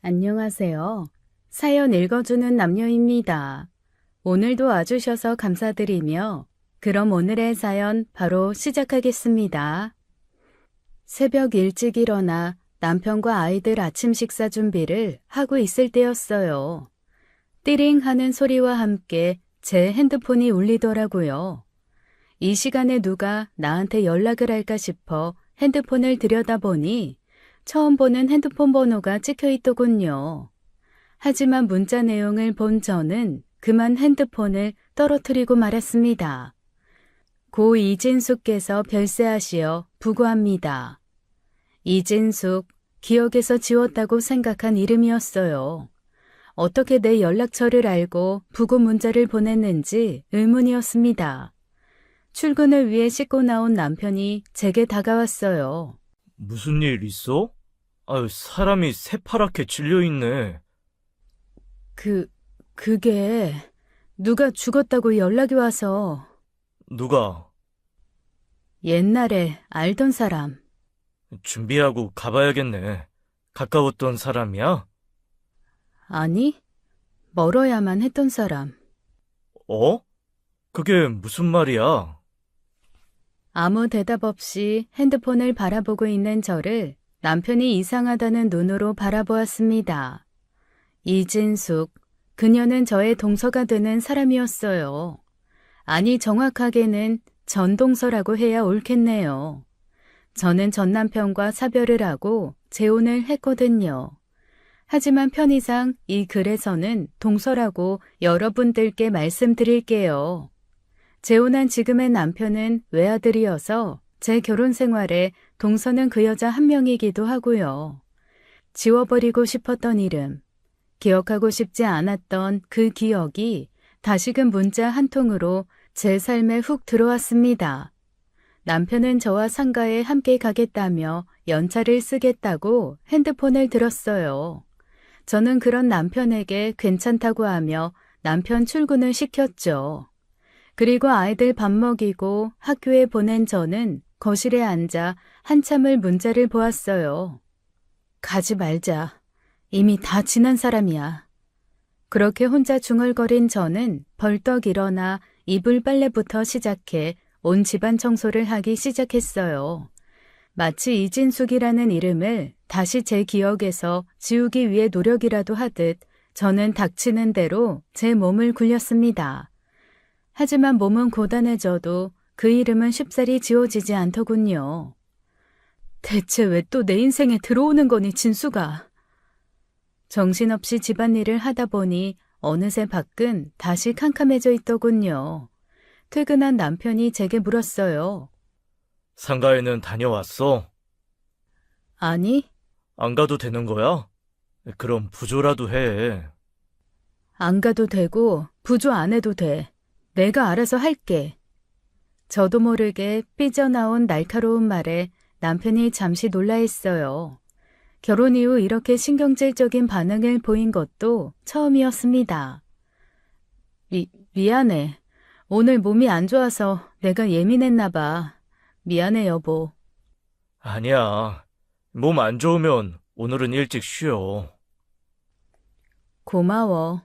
안녕하세요. 사연 읽어주는 남녀입니다. 오늘도 와주셔서 감사드리며 그럼 오늘의 사연 바로 시작하겠습니다. 새벽 일찍 일어나 남편과 아이들 아침 식사 준비를 하고 있을 때였어요. 띠링 하는 소리와 함께 제 핸드폰이 울리더라고요. 이 시간에 누가 나한테 연락을 할까 싶어 핸드폰을 들여다보니 처음 보는 핸드폰 번호가 찍혀 있더군요. 하지만 문자 내용을 본 저는 그만 핸드폰을 떨어뜨리고 말았습니다. 고 이진숙께서 별세하시어 부고합니다. 이진숙, 기억에서 지웠다고 생각한 이름이었어요. 어떻게 내 연락처를 알고 부고 문자를 보냈는지 의문이었습니다. 출근을 위해 씻고 나온 남편이 제게 다가왔어요. 무슨 일 있어? 아유, 사람이 새파랗게 질려있네. 그게 누가 죽었다고 연락이 와서. 누가? 옛날에 알던 사람. 준비하고 가봐야겠네. 가까웠던 사람이야? 아니, 멀어야만 했던 사람. 어? 그게 무슨 말이야? 아무 대답 없이 핸드폰을 바라보고 있는 저를 남편이 이상하다는 눈으로 바라보았습니다. 이진숙, 그녀는 저의 동서가 되는 사람이었어요. 아니, 정확하게는 전동서라고 해야 옳겠네요. 저는 전 남편과 사별을 하고 재혼을 했거든요. 하지만 편의상 이 글에서는 동서라고 여러분들께 말씀드릴게요. 재혼한 지금의 남편은 외아들이어서 제 결혼 생활에 동서는 그 여자 한 명이기도 하고요. 지워버리고 싶었던 이름, 기억하고 싶지 않았던 그 기억이 다시금 문자 한 통으로 제 삶에 훅 들어왔습니다. 남편은 저와 상가에 함께 가겠다며 연차를 쓰겠다고 핸드폰을 들었어요. 저는 그런 남편에게 괜찮다고 하며 남편 출근을 시켰죠. 그리고 아이들 밥 먹이고 학교에 보낸 저는 거실에 앉아 한참을 문자를 보았어요. 가지 말자. 이미 다 지난 사람이야. 그렇게 혼자 중얼거린 저는 벌떡 일어나 이불 빨래부터 시작해 온 집안 청소를 하기 시작했어요. 마치 이진숙이라는 이름을 다시 제 기억에서 지우기 위해 노력이라도 하듯 저는 닥치는 대로 제 몸을 굴렸습니다. 하지만 몸은 고단해져도 그 이름은 쉽사리 지워지지 않더군요. 대체 왜 또 내 인생에 들어오는 거니, 진수가? 정신없이 집안일을 하다 보니 어느새 밖은 다시 캄캄해져 있더군요. 퇴근한 남편이 제게 물었어요. 상가에는 다녀왔어? 아니, 안 가도 되는 거야? 그럼 부조라도 해. 안 가도 되고 부조 안 해도 돼. 내가 알아서 할게. 저도 모르게 삐져나온 날카로운 말에 남편이 잠시 놀라했어요. 결혼 이후 이렇게 신경질적인 반응을 보인 것도 처음이었습니다. 미안해. 오늘 몸이 안 좋아서 내가 예민했나 봐. 미안해, 여보. 아니야. 몸 안 좋으면 오늘은 일찍 쉬어. 고마워.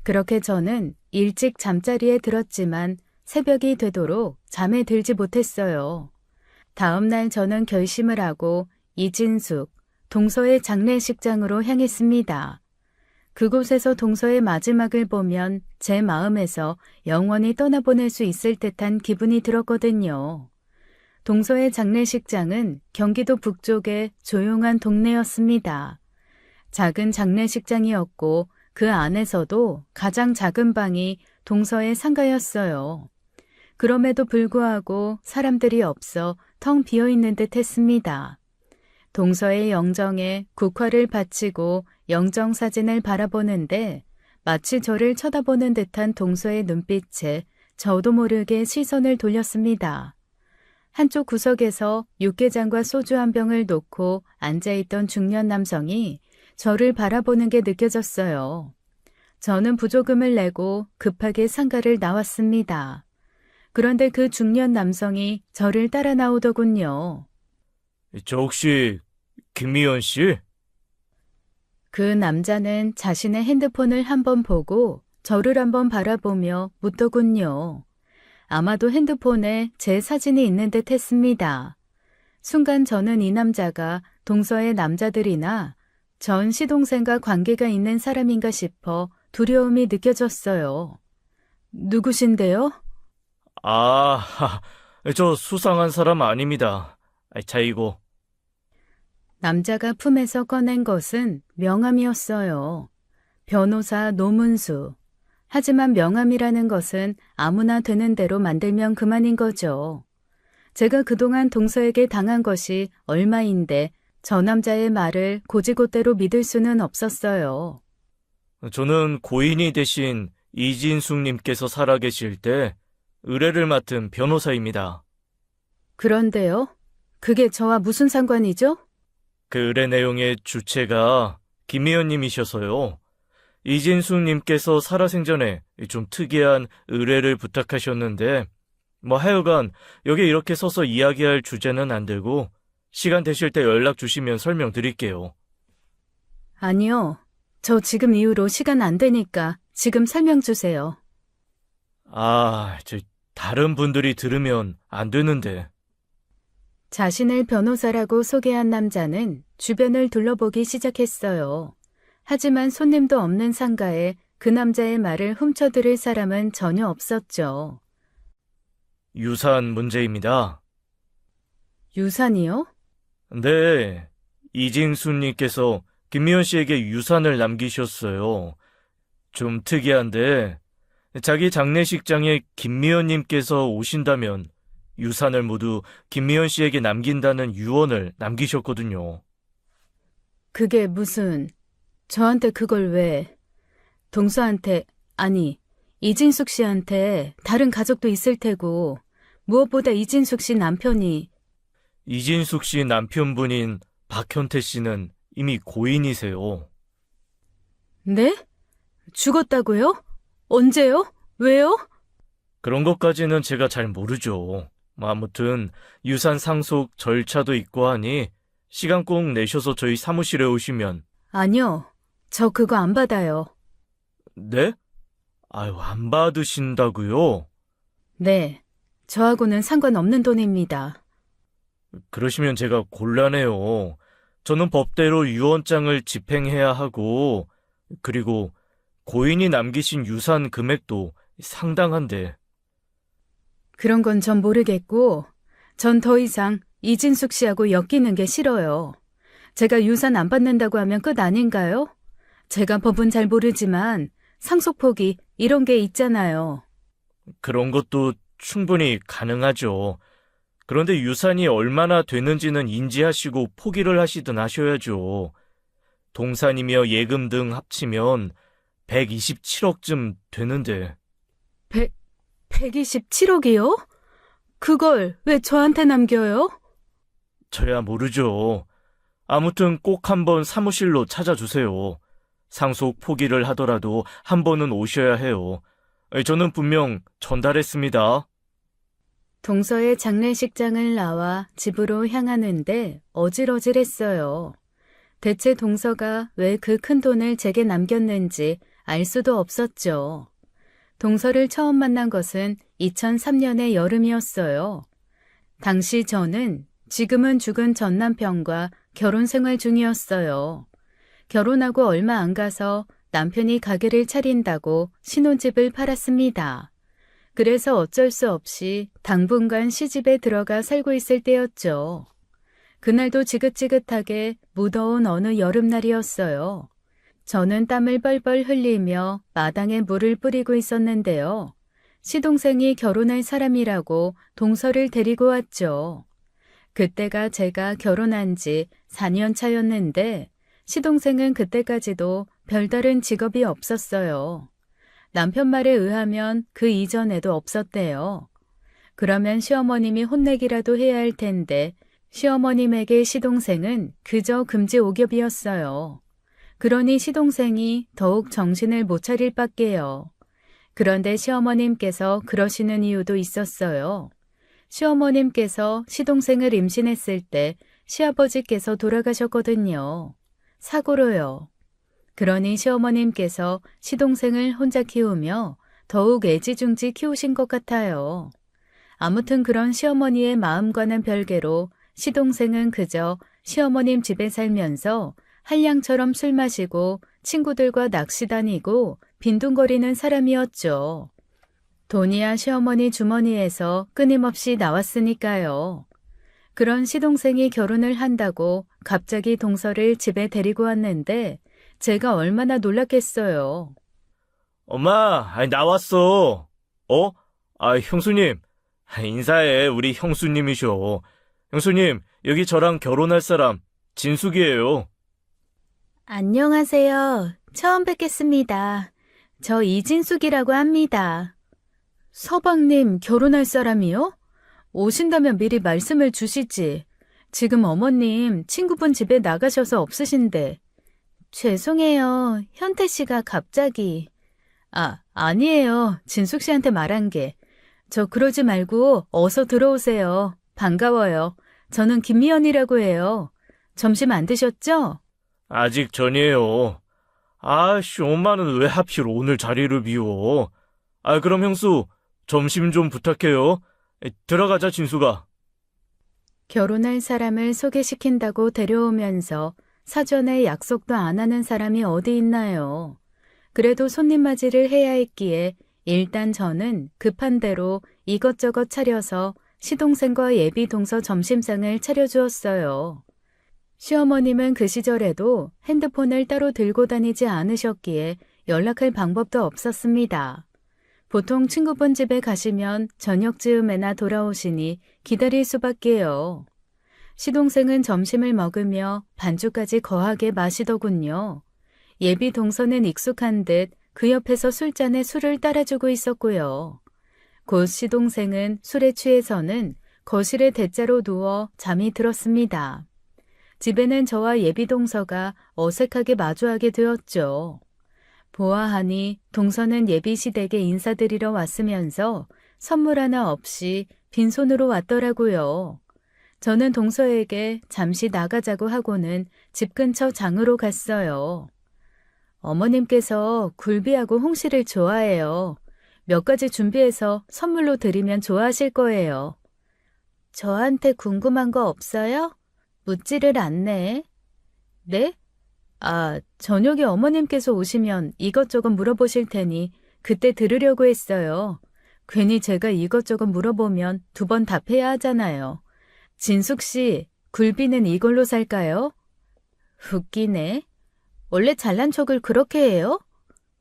그렇게 저는 일찍 잠자리에 들었지만 새벽이 되도록 잠에 들지 못했어요. 다음 날 저는 결심을 하고 이진숙, 동서의 장례식장으로 향했습니다. 그곳에서 동서의 마지막을 보면 제 마음에서 영원히 떠나보낼 수 있을 듯한 기분이 들었거든요. 동서의 장례식장은 경기도 북쪽의 조용한 동네였습니다. 작은 장례식장이었고 그 안에서도 가장 작은 방이 동서의 상가였어요. 그럼에도 불구하고 사람들이 없어 텅 비어있는 듯 했습니다. 동서의 영정에 국화를 바치고 영정사진을 바라보는데 마치 저를 쳐다보는 듯한 동서의 눈빛에 저도 모르게 시선을 돌렸습니다. 한쪽 구석에서 육개장과 소주 한 병을 놓고 앉아있던 중년 남성이 저를 바라보는 게 느껴졌어요. 저는 부조금을 내고 급하게 상가를 나왔습니다. 그런데 그 중년 남성이 저를 따라 나오더군요. 저 혹시 김미연 씨? 그 남자는 자신의 핸드폰을 한번 보고 저를 한번 바라보며 묻더군요. 아마도 핸드폰에 제 사진이 있는 듯 했습니다. 순간 저는 이 남자가 동서의 남자들이나 전 시동생과 관계가 있는 사람인가 싶어 두려움이 느껴졌어요. 누구신데요? 아, 저 수상한 사람 아닙니다. 자이고. 남자가 품에서 꺼낸 것은 명함이었어요. 변호사 노문수. 하지만 명함이라는 것은 아무나 되는 대로 만들면 그만인 거죠. 제가 그동안 동서에게 당한 것이 얼마인데 저 남자의 말을 곧이곧대로 믿을 수는 없었어요. 저는 고인이 되신 이진숙님께서 살아계실 때 의뢰를 맡은 변호사입니다. 그런데요? 그게 저와 무슨 상관이죠? 그 의뢰 내용의 주체가 김 의원님이셔서요. 이진숙님께서 살아생전에 좀 특이한 의뢰를 부탁하셨는데 하여간 여기 이렇게 서서 이야기할 주제는 안 되고 시간 되실 때 연락 주시면 설명드릴게요. 아니요. 저 지금 이후로 시간 안 되니까 지금 설명 주세요. 다른 분들이 들으면 안 되는데. 자신을 변호사라고 소개한 남자는 주변을 둘러보기 시작했어요. 하지만 손님도 없는 상가에 그 남자의 말을 훔쳐들을 사람은 전혀 없었죠. 유산 문제입니다. 유산이요? 네, 이진수님께서 김미연 씨에게 유산을 남기셨어요. 좀 특이한데 자기 장례식장에 김미연님께서 오신다면 유산을 모두 김미연 씨에게 남긴다는 유언을 남기셨거든요. 그게 무슨... 저한테 그걸 왜... 동서한테... 아니, 이진숙 씨한테 다른 가족도 있을 테고 무엇보다 이진숙 씨 남편이... 이진숙 씨 남편분인 박현태 씨는 이미 고인이세요. 네? 죽었다고요? 언제요? 왜요? 그런 것까지는 제가 잘 모르죠. 아무튼 유산 상속 절차도 있고 하니 시간 꼭 내셔서 저희 사무실에 오시면. 아니요. 저 그거 안 받아요. 네? 안 받으신다고요? 네. 저하고는 상관없는 돈입니다. 그러시면 제가 곤란해요. 저는 법대로 유언장을 집행해야 하고, 그리고 고인이 남기신 유산 금액도 상당한데. 그런 건 전 모르겠고 전 더 이상 이진숙 씨하고 엮이는 게 싫어요. 제가 유산 안 받는다고 하면 끝 아닌가요? 제가 법은 잘 모르지만 상속포기 이런 게 있잖아요. 그런 것도 충분히 가능하죠. 그런데 유산이 얼마나 되는지는 인지하시고 포기를 하시든 하셔야죠. 동산이며 예금 등 합치면 127억쯤 되는데. 127억이요? 그걸 왜 저한테 남겨요? 저야 모르죠. 아무튼 꼭 한번 사무실로 찾아주세요. 상속 포기를 하더라도 한 번은 오셔야 해요. 저는 분명 전달했습니다. 동서의 장례식장을 나와 집으로 향하는데 어질어질했어요. 대체 동서가 왜 그 큰 돈을 제게 남겼는지 알 수도 없었죠. 동서를 처음 만난 것은 2003년의 여름이었어요. 당시 저는 지금은 죽은 전 남편과 결혼 생활 중이었어요. 결혼하고 얼마 안 가서 남편이 가게를 차린다고 신혼집을 팔았습니다. 그래서 어쩔 수 없이 당분간 시집에 들어가 살고 있을 때였죠. 그날도 지긋지긋하게 무더운 어느 여름날이었어요. 저는 땀을 뻘뻘 흘리며 마당에 물을 뿌리고 있었는데요. 시동생이 결혼할 사람이라고 동서를 데리고 왔죠. 그때가 제가 결혼한 지 4년 차였는데 시동생은 그때까지도 별다른 직업이 없었어요. 남편 말에 의하면 그 이전에도 없었대요. 그러면 시어머님이 혼내기라도 해야 할 텐데 시어머님에게 시동생은 그저 금지옥엽이었어요. 그러니 시동생이 더욱 정신을 못 차릴 밖에요. 그런데 시어머님께서 그러시는 이유도 있었어요. 시어머님께서 시동생을 임신했을 때 시아버지께서 돌아가셨거든요. 사고로요. 그러니 시어머님께서 시동생을 혼자 키우며 더욱 애지중지 키우신 것 같아요. 아무튼 그런 시어머니의 마음과는 별개로 시동생은 그저 시어머님 집에 살면서 한량처럼 술 마시고 친구들과 낚시 다니고 빈둥거리는 사람이었죠. 돈이야 시어머니 주머니에서 끊임없이 나왔으니까요. 그런 시동생이 결혼을 한다고 갑자기 동서를 집에 데리고 왔는데 제가 얼마나 놀랐겠어요. 엄마, 나왔어. 어? 형수님. 인사해, 우리 형수님이셔. 형수님, 여기 저랑 결혼할 사람, 진숙이에요. 안녕하세요. 처음 뵙겠습니다. 저 이진숙이라고 합니다. 서방님 결혼할 사람이요? 오신다면 미리 말씀을 주시지. 지금 어머님 친구분 집에 나가셔서 없으신데. 죄송해요. 현태 씨가 갑자기. 아니에요. 진숙 씨한테 말한 게. 저 그러지 말고 어서 들어오세요. 반가워요. 저는 김미연이라고 해요. 점심 안 드셨죠? 아직 전이에요. 엄마는 왜 하필 오늘 자리를 비워? 그럼 형수, 점심 좀 부탁해요. 들어가자, 진수가. 결혼할 사람을 소개시킨다고 데려오면서 사전에 약속도 안 하는 사람이 어디 있나요? 그래도 손님 맞이를 해야 했기에 일단 저는 급한 대로 이것저것 차려서 시동생과 예비 동서 점심상을 차려주었어요. 시어머님은 그 시절에도 핸드폰을 따로 들고 다니지 않으셨기에 연락할 방법도 없었습니다. 보통 친구분 집에 가시면 저녁 즈음에나 돌아오시니 기다릴 수밖에요. 시동생은 점심을 먹으며 반주까지 거하게 마시더군요. 예비 동서는 익숙한 듯 그 옆에서 술잔에 술을 따라주고 있었고요. 곧 시동생은 술에 취해서는 거실에 대자로 누워 잠이 들었습니다. 집에는 저와 예비 동서가 어색하게 마주하게 되었죠. 보아하니 동서는 예비 시댁에 인사드리러 왔으면서 선물 하나 없이 빈손으로 왔더라고요. 저는 동서에게 잠시 나가자고 하고는 집 근처 장으로 갔어요. 어머님께서 굴비하고 홍시를 좋아해요. 몇 가지 준비해서 선물로 드리면 좋아하실 거예요. 저한테 궁금한 거 없어요? 묻지를 않네. 네? 저녁에 어머님께서 오시면 이것저것 물어보실 테니 그때 들으려고 했어요. 괜히 제가 이것저것 물어보면 2번 답해야 하잖아요. 진숙 씨, 굴비는 이걸로 살까요? 웃기네. 원래 잘난 척을 그렇게 해요?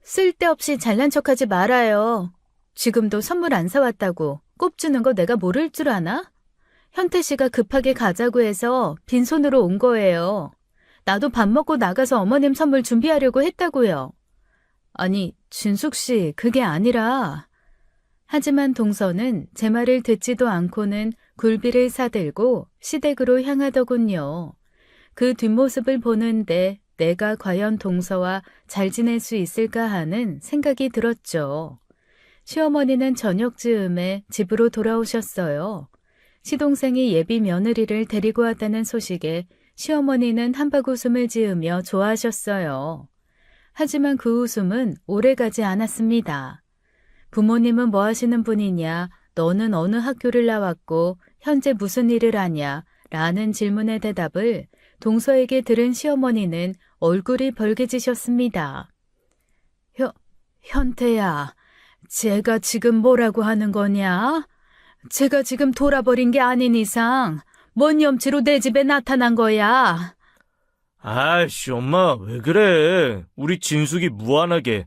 쓸데없이 잘난 척하지 말아요. 지금도 선물 안 사왔다고 꼽주는 거 내가 모를 줄 아나? 현태 씨가 급하게 가자고 해서 빈손으로 온 거예요. 나도 밥 먹고 나가서 어머님 선물 준비하려고 했다고요. 아니, 진숙 씨, 그게 아니라. 하지만 동서는 제 말을 듣지도 않고는 굴비를 사들고 시댁으로 향하더군요. 그 뒷모습을 보는데 내가 과연 동서와 잘 지낼 수 있을까 하는 생각이 들었죠. 시어머니는 저녁 즈음에 집으로 돌아오셨어요. 시동생이 예비 며느리를 데리고 왔다는 소식에 시어머니는 한박 웃음을 지으며 좋아하셨어요. 하지만 그 웃음은 오래가지 않았습니다. 부모님은 뭐 하시는 분이냐, 너는 어느 학교를 나왔고 현재 무슨 일을 하냐 라는 질문의 대답을 동서에게 들은 시어머니는 얼굴이 벌개지셨습니다. 현태야, 제가 지금 뭐라고 하는 거냐? 제가 지금 돌아버린 게 아닌 이상 뭔 염치로 내 집에 나타난 거야? 엄마, 왜 그래? 우리 진숙이 무안하게.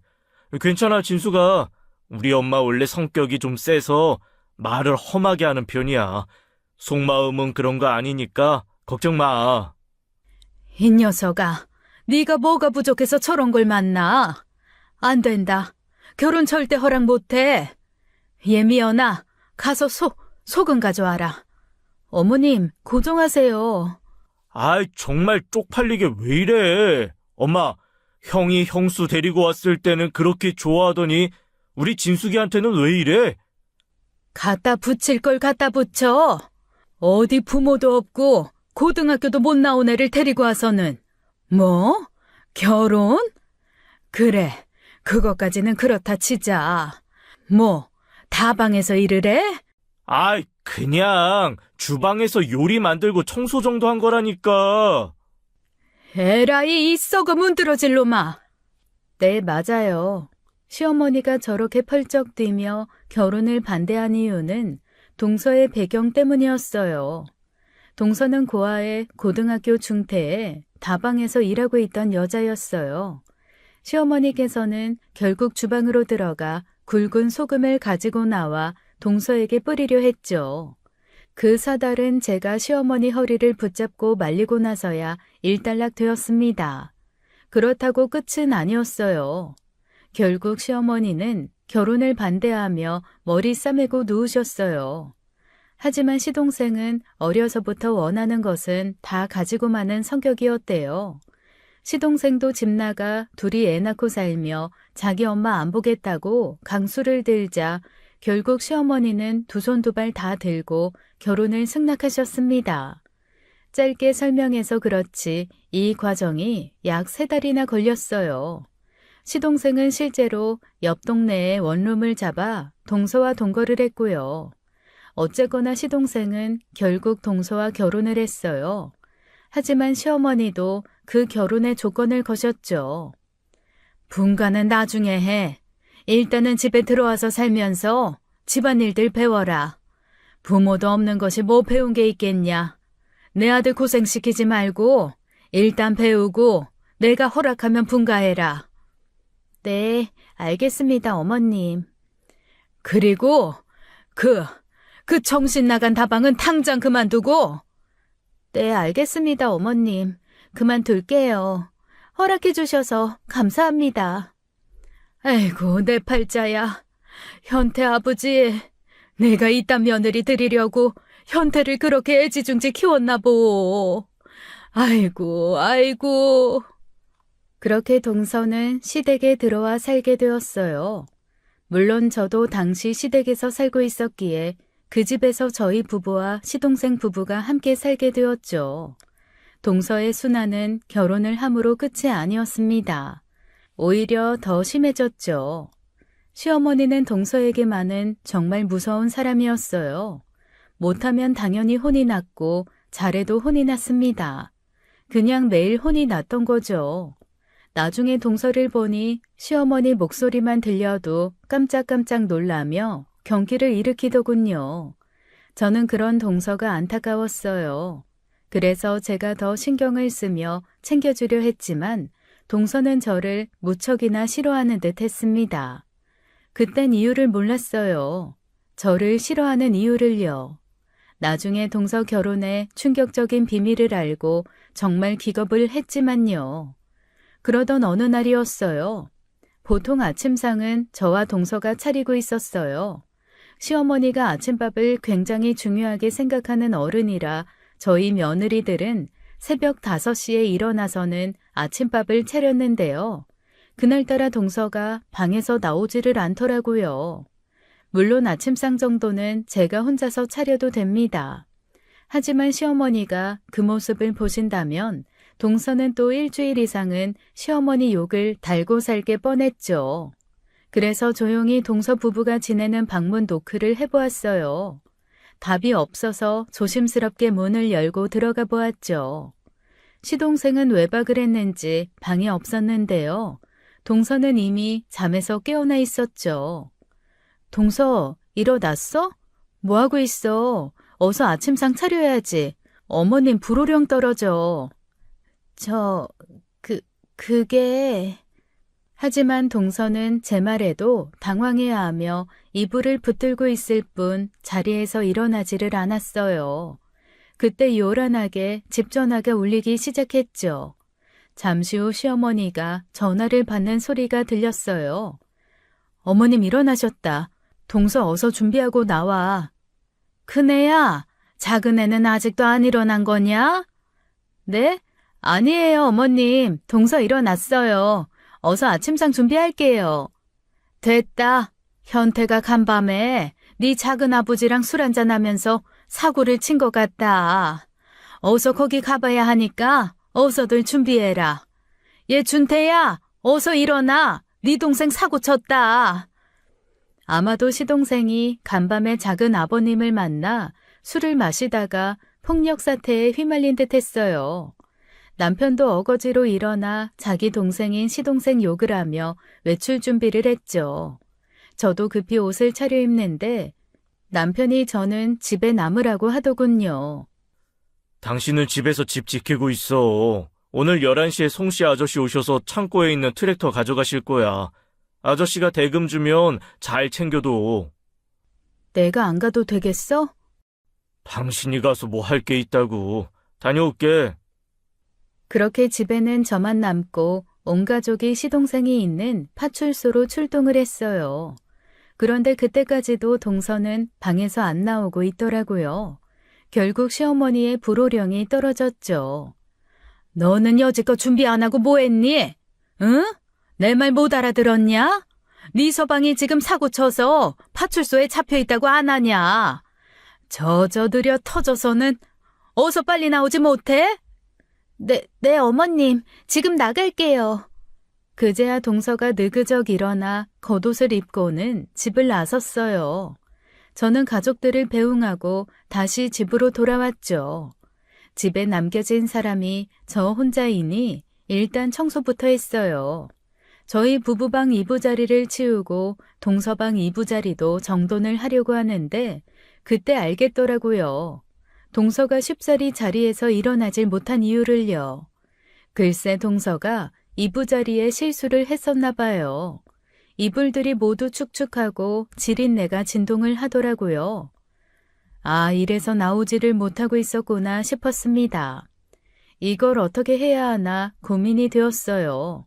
괜찮아, 진숙아. 우리 엄마 원래 성격이 좀 세서 말을 험하게 하는 편이야. 속마음은 그런 거 아니니까 걱정 마. 이 녀석아, 네가 뭐가 부족해서 저런 걸 만나? 안 된다. 결혼 절대 허락 못해. 예미연아, 가서 소금 가져와라. 어머님, 고정하세요. 정말 쪽팔리게 왜 이래? 엄마, 형이 형수 데리고 왔을 때는 그렇게 좋아하더니 우리 진숙이한테는 왜 이래? 갖다 붙일 걸 갖다 붙여. 어디 부모도 없고 고등학교도 못 나온 애를 데리고 와서는. 뭐? 결혼? 그래, 그것까지는 그렇다 치자. 뭐, 다방에서 일을 해? 아이, 그냥 주방에서 요리 만들고 청소 정도 한 거라니까. 에라이, 이 썩어 문드러질 놈아. 네, 맞아요. 시어머니가 저렇게 펄쩍 뛰며 결혼을 반대한 이유는 동서의 배경 때문이었어요. 동서는 고아의 고등학교 중퇴에 다방에서 일하고 있던 여자였어요. 시어머니께서는 결국 주방으로 들어가 굵은 소금을 가지고 나와 동서에게 뿌리려 했죠. 그 사달은 제가 시어머니 허리를 붙잡고 말리고 나서야 일단락 되었습니다. 그렇다고 끝은 아니었어요. 결국 시어머니는 결혼을 반대하며 머리 싸매고 누우셨어요. 하지만 시동생은 어려서부터 원하는 것은 다 가지고 마는 성격이었대요. 시동생도 집 나가 둘이 애 낳고 살며 자기 엄마 안 보겠다고 강수를 들자 결국 시어머니는 두 손 두 발 다 들고 결혼을 승낙하셨습니다. 짧게 설명해서 그렇지 이 과정이 약 3달이나 걸렸어요. 시동생은 실제로 옆 동네에 원룸을 잡아 동서와 동거를 했고요. 어쨌거나 시동생은 결국 동서와 결혼을 했어요. 하지만 시어머니도 그 결혼의 조건을 거셨죠. 분가는 나중에 해. 일단은 집에 들어와서 살면서 집안일들 배워라. 부모도 없는 것이 뭐 배운 게 있겠냐. 내 아들 고생시키지 말고 일단 배우고 내가 허락하면 분가해라. 네, 알겠습니다, 어머님. 그리고 그 정신 나간 다방은 당장 그만두고. 네, 알겠습니다, 어머님. 그만둘게요. 허락해 주셔서 감사합니다. 아이고, 내 팔자야. 현태 아버지, 내가 이딴 며느리 드리려고 현태를 그렇게 애지중지 키웠나 보. 아이고, 아이고. 그렇게 동서는 시댁에 들어와 살게 되었어요. 물론 저도 당시 시댁에서 살고 있었기에 그 집에서 저희 부부와 시동생 부부가 함께 살게 되었죠. 동서의 순환은 결혼을 함으로 끝이 아니었습니다. 오히려 더 심해졌죠. 시어머니는 동서에게만은 정말 무서운 사람이었어요. 못하면 당연히 혼이 났고 잘해도 혼이 났습니다. 그냥 매일 혼이 났던 거죠. 나중에 동서를 보니 시어머니 목소리만 들려도 깜짝깜짝 놀라며 경기를 일으키더군요. 저는 그런 동서가 안타까웠어요. 그래서 제가 더 신경을 쓰며 챙겨주려 했지만 동서는 저를 무척이나 싫어하는 듯 했습니다. 그땐 이유를 몰랐어요. 저를 싫어하는 이유를요. 나중에 동서 결혼에 충격적인 비밀을 알고 정말 기겁을 했지만요. 그러던 어느 날이었어요. 보통 아침상은 저와 동서가 차리고 있었어요. 시어머니가 아침밥을 굉장히 중요하게 생각하는 어른이라 저희 며느리들은 새벽 5시에 일어나서는 아침밥을 차렸는데요. 그날따라 동서가 방에서 나오지를 않더라고요. 물론 아침상 정도는 제가 혼자서 차려도 됩니다. 하지만 시어머니가 그 모습을 보신다면 동서는 또 일주일 이상은 시어머니 욕을 달고 살게 뻔했죠. 그래서 조용히 동서 부부가 지내는 방문 노크를 해보았어요. 답이 없어서 조심스럽게 문을 열고 들어가 보았죠. 시동생은 외박을 했는지 방에 없었는데요. 동서는 이미 잠에서 깨어나 있었죠. 동서, 일어났어? 뭐하고 있어? 어서 아침상 차려야지. 어머님 불호령 떨어져. 그게... 하지만 동서는 제 말에도 당황해하며 이불을 붙들고 있을 뿐 자리에서 일어나지를 않았어요. 그때 요란하게 집 전화가 울리기 시작했죠. 잠시 후 시어머니가 전화를 받는 소리가 들렸어요. 어머님 일어나셨다. 동서 어서 준비하고 나와. 큰애야, 작은애는 아직도 안 일어난 거냐? 네? 아니에요, 어머님. 동서 일어났어요. 어서 아침상 준비할게요. 됐다. 현태가 간밤에 네 작은아버지랑 술 한잔하면서 사고를 친 것 같다. 어서 거기 가봐야 하니까 어서들 준비해라. 얘 준태야, 어서 일어나. 네 동생 사고 쳤다. 아마도 시동생이 간밤에 작은 아버님을 만나 술을 마시다가 폭력 사태에 휘말린 듯 했어요. 남편도 어거지로 일어나 자기 동생인 시동생 욕을 하며 외출 준비를 했죠. 저도 급히 옷을 차려입는데 남편이 저는 집에 남으라고 하더군요. 당신은 집에서 집 지키고 있어. 오늘 11시에 송씨 아저씨 오셔서 창고에 있는 트랙터 가져가실 거야. 아저씨가 대금 주면 잘 챙겨둬. 내가 안 가도 되겠어? 당신이 가서 뭐 할 게 있다고. 다녀올게. 그렇게 집에는 저만 남고 온 가족이 시동생이 있는 파출소로 출동을 했어요. 그런데 그때까지도 동서는 방에서 안 나오고 있더라고요. 결국 시어머니의 불호령이 떨어졌죠. 너는 여지껏 준비 안 하고 뭐 했니? 응? 내 말 못 알아들었냐? 네 서방이 지금 사고 쳐서 파출소에 잡혀 있다고 안 하냐? 저들여 터져서는 어서 빨리 나오지 못해? 네, 어머님. 지금 나갈게요. 그제야 동서가 느그적 일어나 겉옷을 입고는 집을 나섰어요. 저는 가족들을 배웅하고 다시 집으로 돌아왔죠. 집에 남겨진 사람이 저 혼자이니 일단 청소부터 했어요. 저희 부부방 이부자리를 치우고 동서방 이부자리도 정돈을 하려고 하는데 그때 알겠더라고요. 동서가 쉽사리 자리에서 일어나질 못한 이유를요. 글쎄 동서가 이부자리에 실수를 했었나 봐요. 이불들이 모두 축축하고 지린내가 진동을 하더라고요. 아, 이래서 나오지를 못하고 있었구나 싶었습니다. 이걸 어떻게 해야 하나 고민이 되었어요.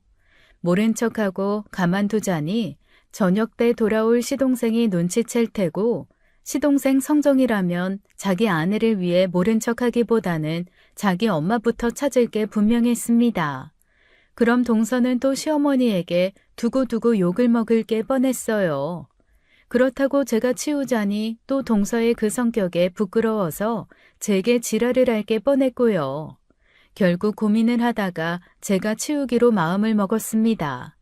모른 척하고 가만두자니 저녁 때 돌아올 시동생이 눈치챌 테고 시동생 성정이라면 자기 아내를 위해 모른 척하기보다는 자기 엄마부터 찾을 게 분명했습니다. 그럼 동서는 또 시어머니에게 두고두고 욕을 먹을 게 뻔했어요. 그렇다고 제가 치우자니 또 동서의 그 성격에 부끄러워서 제게 지랄을 할 게 뻔했고요. 결국 고민을 하다가 제가 치우기로 마음을 먹었습니다.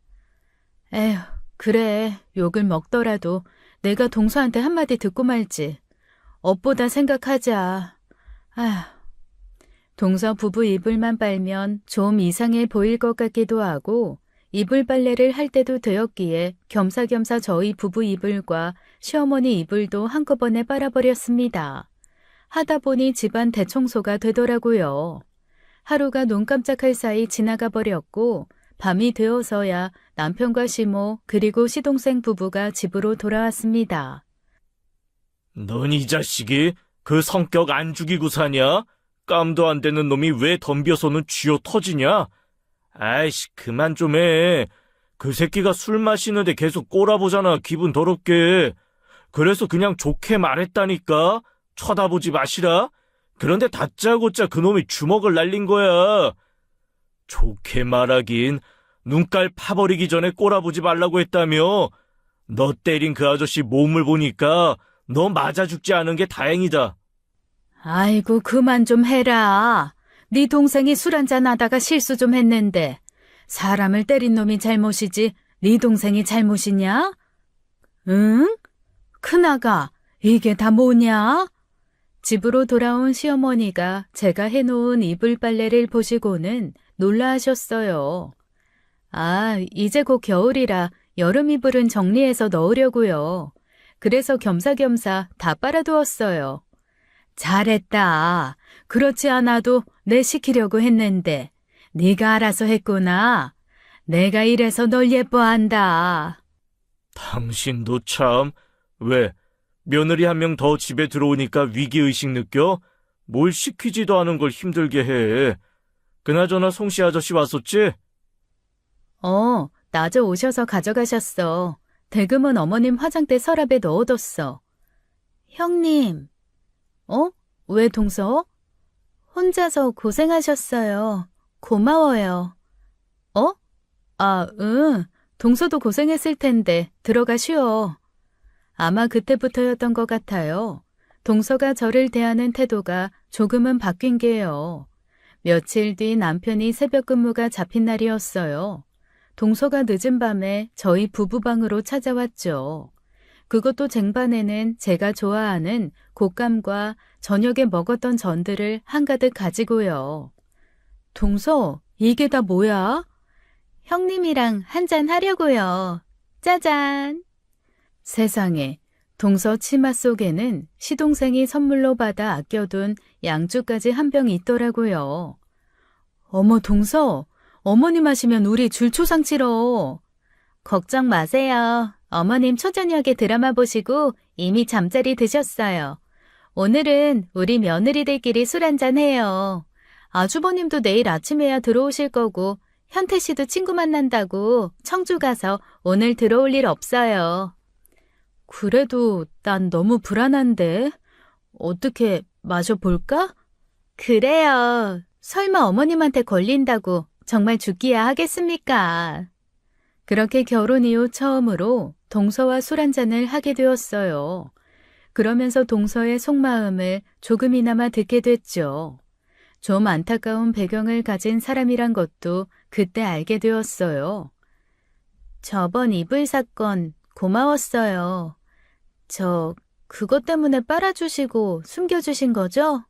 에휴, 그래. 욕을 먹더라도 내가 동서한테 한마디 듣고 말지. 업보다 생각하자. 아휴. 동서 부부 이불만 빨면 좀 이상해 보일 것 같기도 하고 이불 빨래를 할 때도 되었기에 겸사겸사 저희 부부 이불과 시어머니 이불도 한꺼번에 빨아버렸습니다. 하다 보니 집안 대청소가 되더라고요. 하루가 눈 깜짝할 사이 지나가 버렸고 밤이 되어서야 남편과 시모 그리고 시동생 부부가 집으로 돌아왔습니다. 넌 이 자식이 그 성격 안 죽이고 사냐? 깜도 안 되는 놈이 왜 덤벼서는 쥐어 터지냐? 아이씨, 그만 좀 해. 그 새끼가 술 마시는데 계속 꼬라보잖아, 기분 더럽게. 그래서 그냥 좋게 말했다니까? 쳐다보지 마시라? 그런데 다짜고짜 그놈이 주먹을 날린 거야. 좋게 말하긴 눈깔 파버리기 전에 꼬라보지 말라고 했다며. 너 때린 그 아저씨 몸을 보니까 너 맞아 죽지 않은 게 다행이다. 아이고 그만 좀 해라. 네 동생이 술 한잔 하다가 실수 좀 했는데 사람을 때린 놈이 잘못이지 네 동생이 잘못이냐? 응? 큰아가 이게 다 뭐냐? 집으로 돌아온 시어머니가 제가 해놓은 이불 빨래를 보시고는 놀라하셨어요. 아, 이제 곧 겨울이라 여름 이불은 정리해서 넣으려고요. 그래서 겸사겸사 다 빨아두었어요. 잘했다. 그렇지 않아도 내 시키려고 했는데 네가 알아서 했구나. 내가 이래서 널 예뻐한다. 당신도 참. 왜? 며느리 한 명 더 집에 들어오니까 위기의식 느껴? 뭘 시키지도 않은 걸 힘들게 해. 그나저나 송씨 아저씨 왔었지? 낮에 오셔서 가져가셨어. 대금은 어머님 화장대 서랍에 넣어뒀어. 형님. 왜 동서? 혼자서 고생하셨어요. 고마워요. 응. 동서도 고생했을 텐데 들어가 쉬어. 아마 그때부터였던 것 같아요. 동서가 저를 대하는 태도가 조금은 바뀐 게요. 며칠 뒤 남편이 새벽 근무가 잡힌 날이었어요. 동서가 늦은 밤에 저희 부부방으로 찾아왔죠. 그것도 쟁반에는 제가 좋아하는 곶감과 저녁에 먹었던 전들을 한가득 가지고요. 동서, 이게 다 뭐야? 형님이랑 한잔 하려고요. 짜잔! 세상에, 동서 치마 속에는 시동생이 선물로 받아 아껴둔 양주까지 한 병 있더라고요. 어머, 동서, 어머님 하시면 우리 줄초상 치러. 걱정 마세요. 어머님 초저녁에 드라마 보시고 이미 잠자리 드셨어요. 오늘은 우리 며느리들끼리 술 한잔 해요. 아주버님도 내일 아침에야 들어오실 거고 현태 씨도 친구 만난다고 청주 가서 오늘 들어올 일 없어요. 그래도 난 너무 불안한데. 어떻게 마셔볼까? 그래요. 설마 어머님한테 걸린다고 정말 죽기야 하겠습니까? 그렇게 결혼 이후 처음으로 동서와 술 한잔을 하게 되었어요. 그러면서 동서의 속마음을 조금이나마 듣게 됐죠. 좀 안타까운 배경을 가진 사람이란 것도 그때 알게 되었어요. 저번 이불 사건 고마웠어요. 그것 때문에 빨아주시고 숨겨주신 거죠?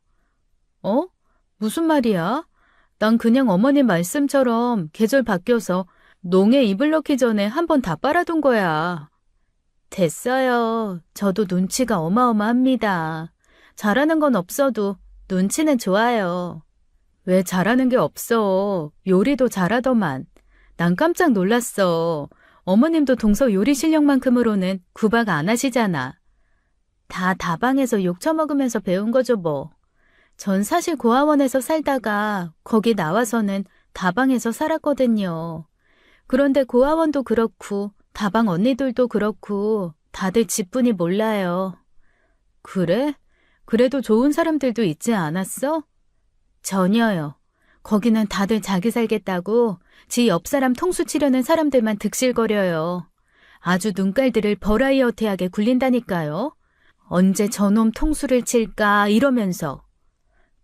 무슨 말이야? 난 그냥 어머님 말씀처럼 계절 바뀌어서 농에 이불 넣기 전에 한 번 다 빨아둔 거야. 됐어요. 저도 눈치가 어마어마합니다. 잘하는 건 없어도 눈치는 좋아요. 왜 잘하는 게 없어? 요리도 잘하더만. 난 깜짝 놀랐어. 어머님도 동서 요리 실력만큼으로는 구박 안 하시잖아. 다 다방에서 욕 처먹으면서 배운 거죠 뭐. 전 사실 고아원에서 살다가 거기 나와서는 다방에서 살았거든요. 그런데 고아원도 그렇고 다방 언니들도 그렇고 다들 집분이 몰라요. 그래? 그래도 좋은 사람들도 있지 않았어? 전혀요. 거기는 다들 자기 살겠다고 지 옆 사람 통수 치려는 사람들만 득실거려요. 아주 눈깔들을 버라이어티하게 굴린다니까요. 언제 저놈 통수를 칠까 이러면서.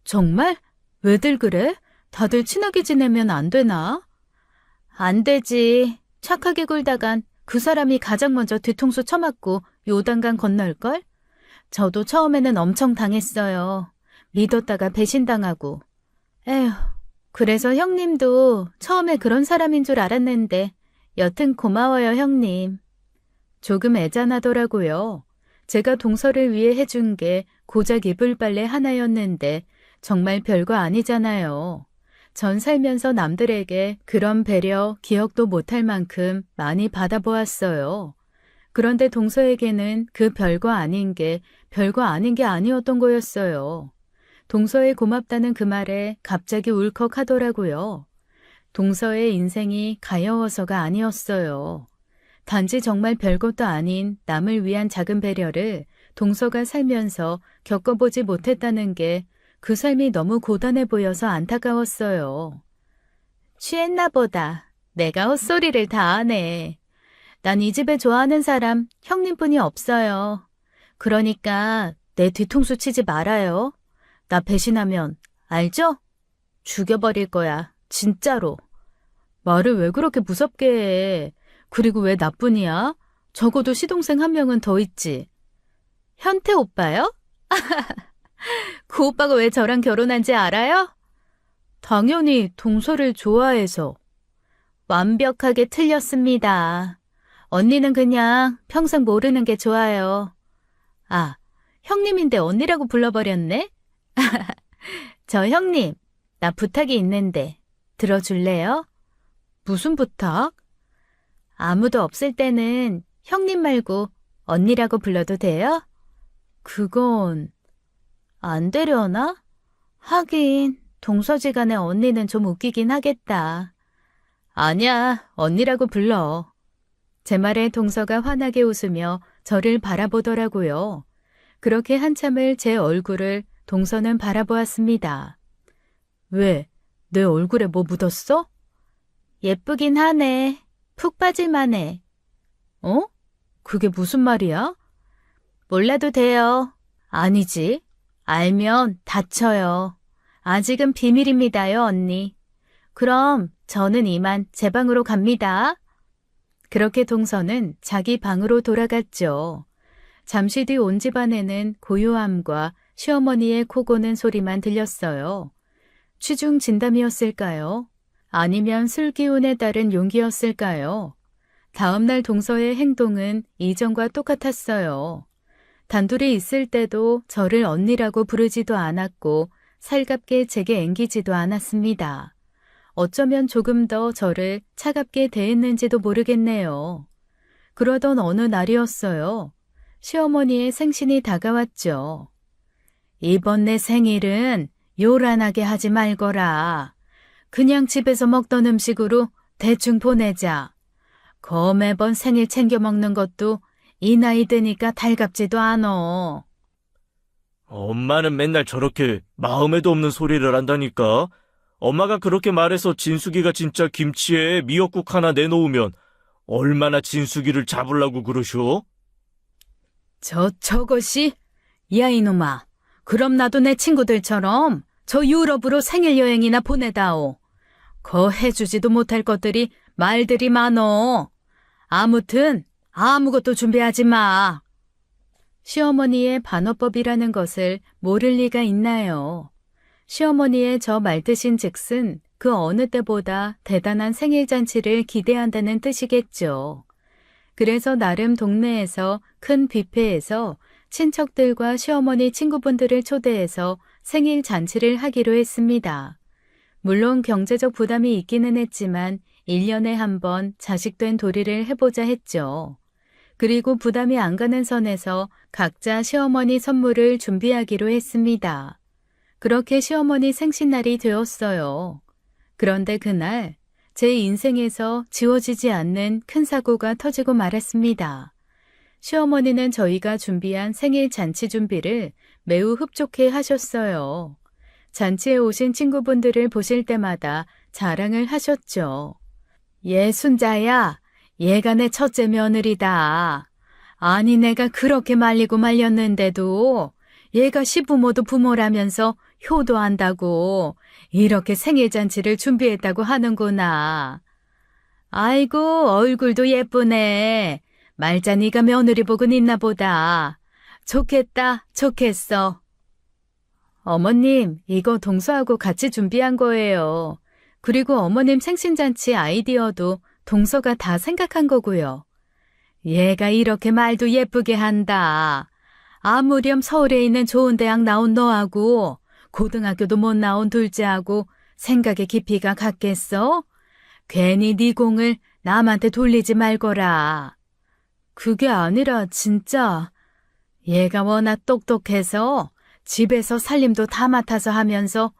정말? 왜들 그래? 다들 친하게 지내면 안 되나? 안 되지. 착하게 굴다간 그 사람이 가장 먼저 뒤통수 쳐맞고 요단강 건널걸? 저도 처음에는 엄청 당했어요. 믿었다가 배신당하고. 에휴, 그래서 형님도 처음에 그런 사람인 줄 알았는데 여튼 고마워요, 형님. 조금 애잔하더라고요. 제가 동서를 위해 해준 게 고작 이불 빨래 하나였는데 정말 별거 아니잖아요. 전 살면서 남들에게 그런 배려, 기억도 못할 만큼 많이 받아보았어요. 그런데 동서에게는 그 별거 아닌 게 아니었던 거였어요. 동서의 고맙다는 그 말에 갑자기 울컥하더라고요. 동서의 인생이 가여워서가 아니었어요. 단지 정말 별것도 아닌 남을 위한 작은 배려를 동서가 살면서 겪어보지 못했다는 게 그 삶이 너무 고단해 보여서 안타까웠어요. 취했나 보다. 내가 헛소리를 다 하네. 난 이 집에 좋아하는 사람 형님뿐이 없어요. 그러니까 내 뒤통수 치지 말아요. 나 배신하면 알죠? 죽여버릴 거야. 진짜로. 말을 왜 그렇게 무섭게 해. 그리고 왜 나뿐이야? 적어도 시동생 한 명은 더 있지. 현태 오빠요? 그 오빠가 왜 저랑 결혼한지 알아요? 당연히 동서를 좋아해서. 완벽하게 틀렸습니다. 언니는 그냥 평생 모르는 게 좋아요. 아, 형님인데 언니라고 불러버렸네? 저 형님, 나 부탁이 있는데 들어줄래요? 무슨 부탁? 아무도 없을 때는 형님 말고 언니라고 불러도 돼요? 그건 안 되려나? 하긴 동서지간에 언니는 좀 웃기긴 하겠다. 아니야, 언니라고 불러. 제 말에 동서가 환하게 웃으며 저를 바라보더라고요. 그렇게 한참을 제 얼굴을 동서는 바라보았습니다. 왜? 내 얼굴에 뭐 묻었어? 예쁘긴 하네. 푹 빠질만해. 어? 그게 무슨 말이야? 몰라도 돼요. 아니지. 알면 다쳐요. 아직은 비밀입니다요, 언니. 그럼 저는 이만 제 방으로 갑니다. 그렇게 동서는 자기 방으로 돌아갔죠. 잠시 뒤 온 집안에는 고요함과 시어머니의 코 고는 소리만 들렸어요. 취중 진담이었을까요? 아니면 술 기운에 따른 용기였을까요? 다음 날 동서의 행동은 이전과 똑같았어요. 단둘이 있을 때도 저를 언니라고 부르지도 않았고 살갑게 제게 앵기지도 않았습니다. 어쩌면 조금 더 저를 차갑게 대했는지도 모르겠네요. 그러던 어느 날이었어요. 시어머니의 생신이 다가왔죠. 이번 내 생일은 요란하게 하지 말거라. 그냥 집에서 먹던 음식으로 대충 보내자. 매번 생일 챙겨 먹는 것도 이 나이 드니까 달갑지도 않어. 엄마는 맨날 저렇게 마음에도 없는 소리를 한다니까. 엄마가 그렇게 말해서 진숙이가 진짜 김치에 미역국 하나 내놓으면 얼마나 진숙이를 잡으려고 그러쇼? 저것이? 야 이놈아, 그럼 나도 내 친구들처럼 저 유럽으로 생일 여행이나 보내다오. 해주지도 못할 것들이 말들이 많어. 아무튼 아무것도 준비하지 마. 시어머니의 반어법이라는 것을 모를 리가 있나요? 시어머니의 저 말뜻인 즉슨 그 어느 때보다 대단한 생일잔치를 기대한다는 뜻이겠죠. 그래서 나름 동네에서 큰 뷔페에서 친척들과 시어머니 친구분들을 초대해서 생일 잔치를 하기로 했습니다. 물론 경제적 부담이 있기는 했지만 1년에 한 번 자식된 도리를 해보자 했죠. 그리고 부담이 안 가는 선에서 각자 시어머니 선물을 준비하기로 했습니다. 그렇게 시어머니 생신날이 되었어요. 그런데 그날 제 인생에서 지워지지 않는 큰 사고가 터지고 말았습니다. 시어머니는 저희가 준비한 생일 잔치 준비를 매우 흡족해 하셨어요. 잔치에 오신 친구분들을 보실 때마다 자랑을 하셨죠. 얘 순자야, 얘가 내 첫째 며느리다. 아니 내가 그렇게 말리고 말렸는데도 얘가 시부모도 부모라면서 효도한다고 이렇게 생일잔치를 준비했다고 하는구나. 아이고 얼굴도 예쁘네. 말자 네가 며느리 복은 있나 보다. 좋겠다, 좋겠어. 어머님, 이거 동서하고 같이 준비한 거예요. 그리고 어머님 생신잔치 아이디어도 동서가 다 생각한 거고요. 얘가 이렇게 말도 예쁘게 한다. 아무렴 서울에 있는 좋은 대학 나온 너하고 고등학교도 못 나온 둘째하고 생각의 깊이가 같겠어? 괜히 네 공을 남한테 돌리지 말거라. 그게 아니라 진짜 얘가 워낙 똑똑해서 집에서 살림도 다 맡아서 하면서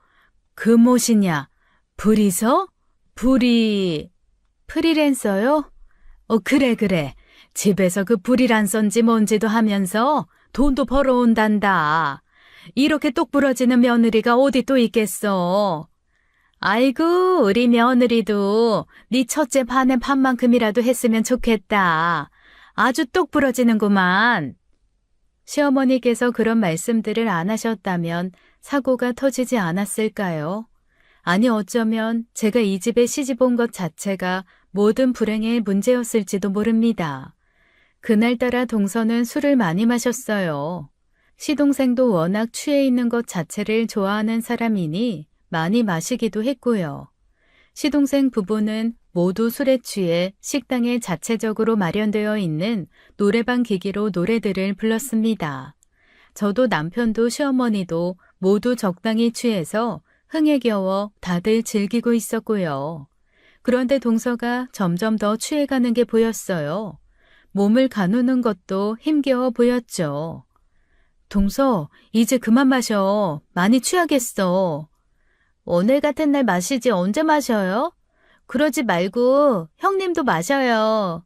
그 무엇이냐? 불이서? 프리랜서요? 그래. 집에서 그 프리랜서인지 뭔지도 하면서 돈도 벌어온단다. 이렇게 똑부러지는 며느리가 어디 또 있겠어. 아이고 우리 며느리도 네 첫째 반의 반만큼이라도 했으면 좋겠다. 아주 똑부러지는구만. 시어머니께서 그런 말씀들을 안 하셨다면 사고가 터지지 않았을까요? 아니 어쩌면 제가 이 집에 시집 온 것 자체가 모든 불행의 문제였을지도 모릅니다. 그날따라 동서는 술을 많이 마셨어요. 시동생도 워낙 취해 있는 것 자체를 좋아하는 사람이니 많이 마시기도 했고요. 시동생 부부는 모두 술에 취해 식당에 자체적으로 마련되어 있는 노래방 기기로 노래들을 불렀습니다. 저도 남편도 시어머니도 모두 적당히 취해서 흥에 겨워 다들 즐기고 있었고요. 그런데 동서가 점점 더 취해가는 게 보였어요. 몸을 가누는 것도 힘겨워 보였죠. 동서, 이제 그만 마셔. 많이 취하겠어. 오늘 같은 날 마시지 언제 마셔요? 그러지 말고 형님도 마셔요.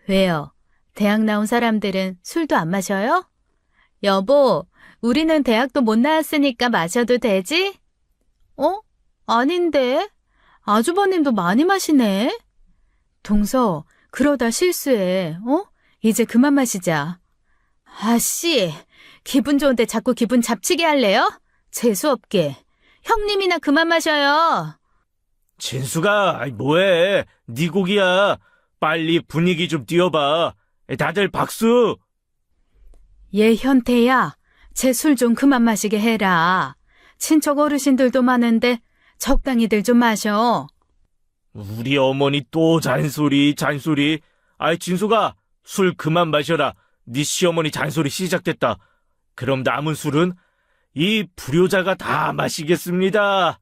왜요? 대학 나온 사람들은 술도 안 마셔요? 여보, 우리는 대학도 못 나왔으니까 마셔도 되지? 아닌데. 아주버님도 많이 마시네. 동서, 그러다 실수해. 이제 그만 마시자. 아씨, 기분 좋은데 자꾸 기분 잡치게 할래요? 재수없게. 형님이나 그만 마셔요. 진수가, 뭐해? 네 곡이야. 빨리 분위기 좀 띄워봐. 다들 박수! 얘 현태야, 제 술 좀 그만 마시게 해라. 친척 어르신들도 많은데 적당히들 좀 마셔. 우리 어머니 또 잔소리. 아이, 진수가, 술 그만 마셔라. 네 시어머니 잔소리 시작됐다. 그럼 남은 술은 이 불효자가 다 마시겠습니다.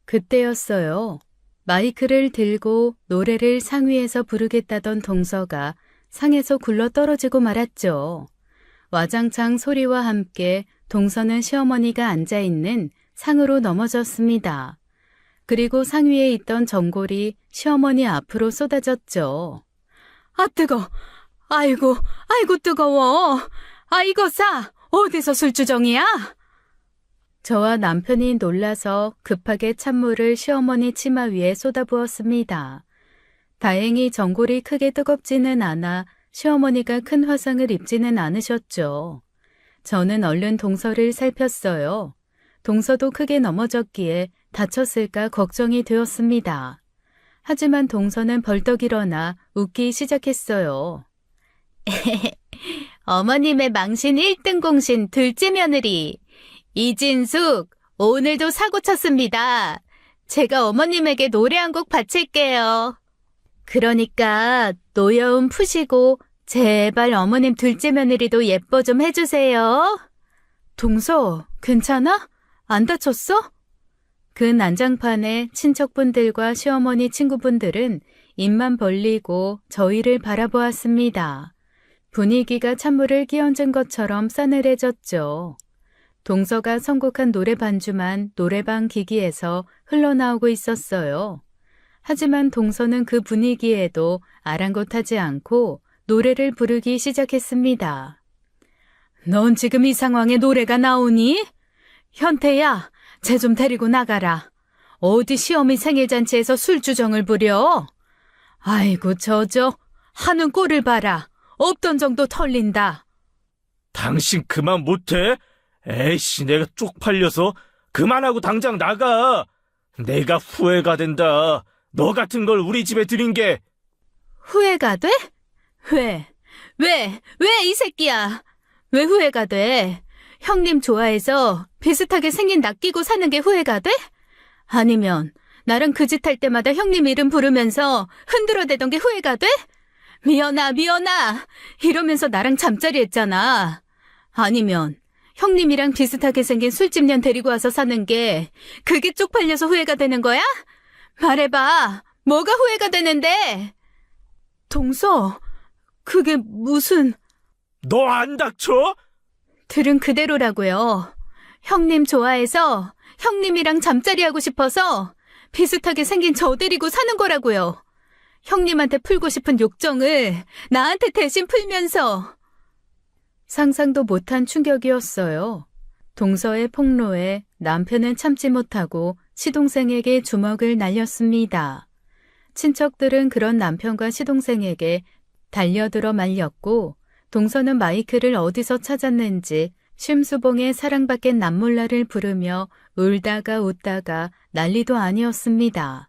그때였어요. 마이크를 들고 노래를 상 위에서 부르겠다던 동서가 상에서 굴러 떨어지고 말았죠. 와장창 소리와 함께 동서는 시어머니가 앉아있는 상으로 넘어졌습니다. 그리고 상 위에 있던 전골이 시어머니 앞으로 쏟아졌죠. 아, 뜨거! 아이고 뜨거워! 아, 이거 싸! 어디서 술주정이야? 저와 남편이 놀라서 급하게 찬물을 시어머니 치마 위에 쏟아부었습니다. 다행히 전골이 크게 뜨겁지는 않아 시어머니가 큰 화상을 입지는 않으셨죠. 저는 얼른 동서를 살폈어요. 동서도 크게 넘어졌기에 다쳤을까 걱정이 되었습니다. 하지만 동서는 벌떡 일어나 웃기 시작했어요. 어머님의 망신 1등 공신 둘째 며느리 이진숙, 오늘도 사고 쳤습니다. 제가 어머님에게 노래 한 곡 바칠게요. 그러니까 노여움 푸시고 제발 어머님 둘째 며느리도 예뻐 좀 해주세요. 동서, 괜찮아? 안 다쳤어? 그 난장판에 친척분들과 시어머니 친구분들은 입만 벌리고 저희를 바라보았습니다. 분위기가 찬물을 끼얹은 것처럼 싸늘해졌죠. 동서가 선곡한 노래 반주만 노래방 기기에서 흘러나오고 있었어요. 하지만 동서는 그 분위기에도 아랑곳하지 않고 노래를 부르기 시작했습니다. 넌 지금 이 상황에 노래가 나오니? 현태야, 쟤 좀 데리고 나가라. 어디 시어미 생일잔치에서 술주정을 부려? 아이고 하는 꼴을 봐라. 없던 정도 털린다. 당신 그만 못해? 에이씨, 내가 쪽팔려서 그만하고 당장 나가. 내가 후회가 된다. 너 같은 걸 우리 집에 들인 게. 후회가 돼? 왜 이 새끼야? 왜 후회가 돼? 형님 좋아해서 비슷하게 생긴 낚이고 사는 게 후회가 돼? 아니면 나랑 그 짓 할 때마다 형님 이름 부르면서 흔들어대던 게 후회가 돼? 미연아 이러면서 나랑 잠자리 했잖아. 아니면 형님이랑 비슷하게 생긴 술집년 데리고 와서 사는 게 그게 쪽팔려서 후회가 되는 거야? 말해봐. 뭐가 후회가 되는데? 동서, 그게 무슨... 너 안 닥쳐? 들은 그대로라고요. 형님 좋아해서 형님이랑 잠자리 하고 싶어서 비슷하게 생긴 저 데리고 사는 거라고요. 형님한테 풀고 싶은 욕정을 나한테 대신 풀면서. 상상도 못한 충격이었어요. 동서의 폭로에 남편은 참지 못하고 시동생에게 주먹을 날렸습니다. 친척들은 그런 남편과 시동생에게 달려들어 말렸고 동서는 마이크를 어디서 찾았는지 쉼수봉의 사랑받겐 남몰라를 부르며 울다가 웃다가 난리도 아니었습니다.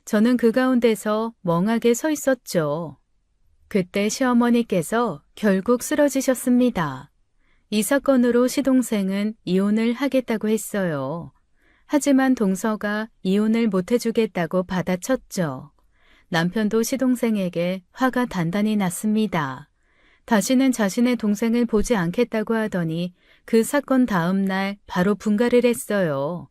저는 그 가운데서 멍하게 서 있었죠. 그때 시어머니께서 결국 쓰러지셨습니다. 이 사건으로 시동생은 이혼을 하겠다고 했어요. 하지만 동서가 이혼을 못 해주겠다고 받아쳤죠. 남편도 시동생에게 화가 단단히 났습니다. 다시는 자신의 동생을 보지 않겠다고 하더니 그 사건 다음 날 바로 분가를 했어요.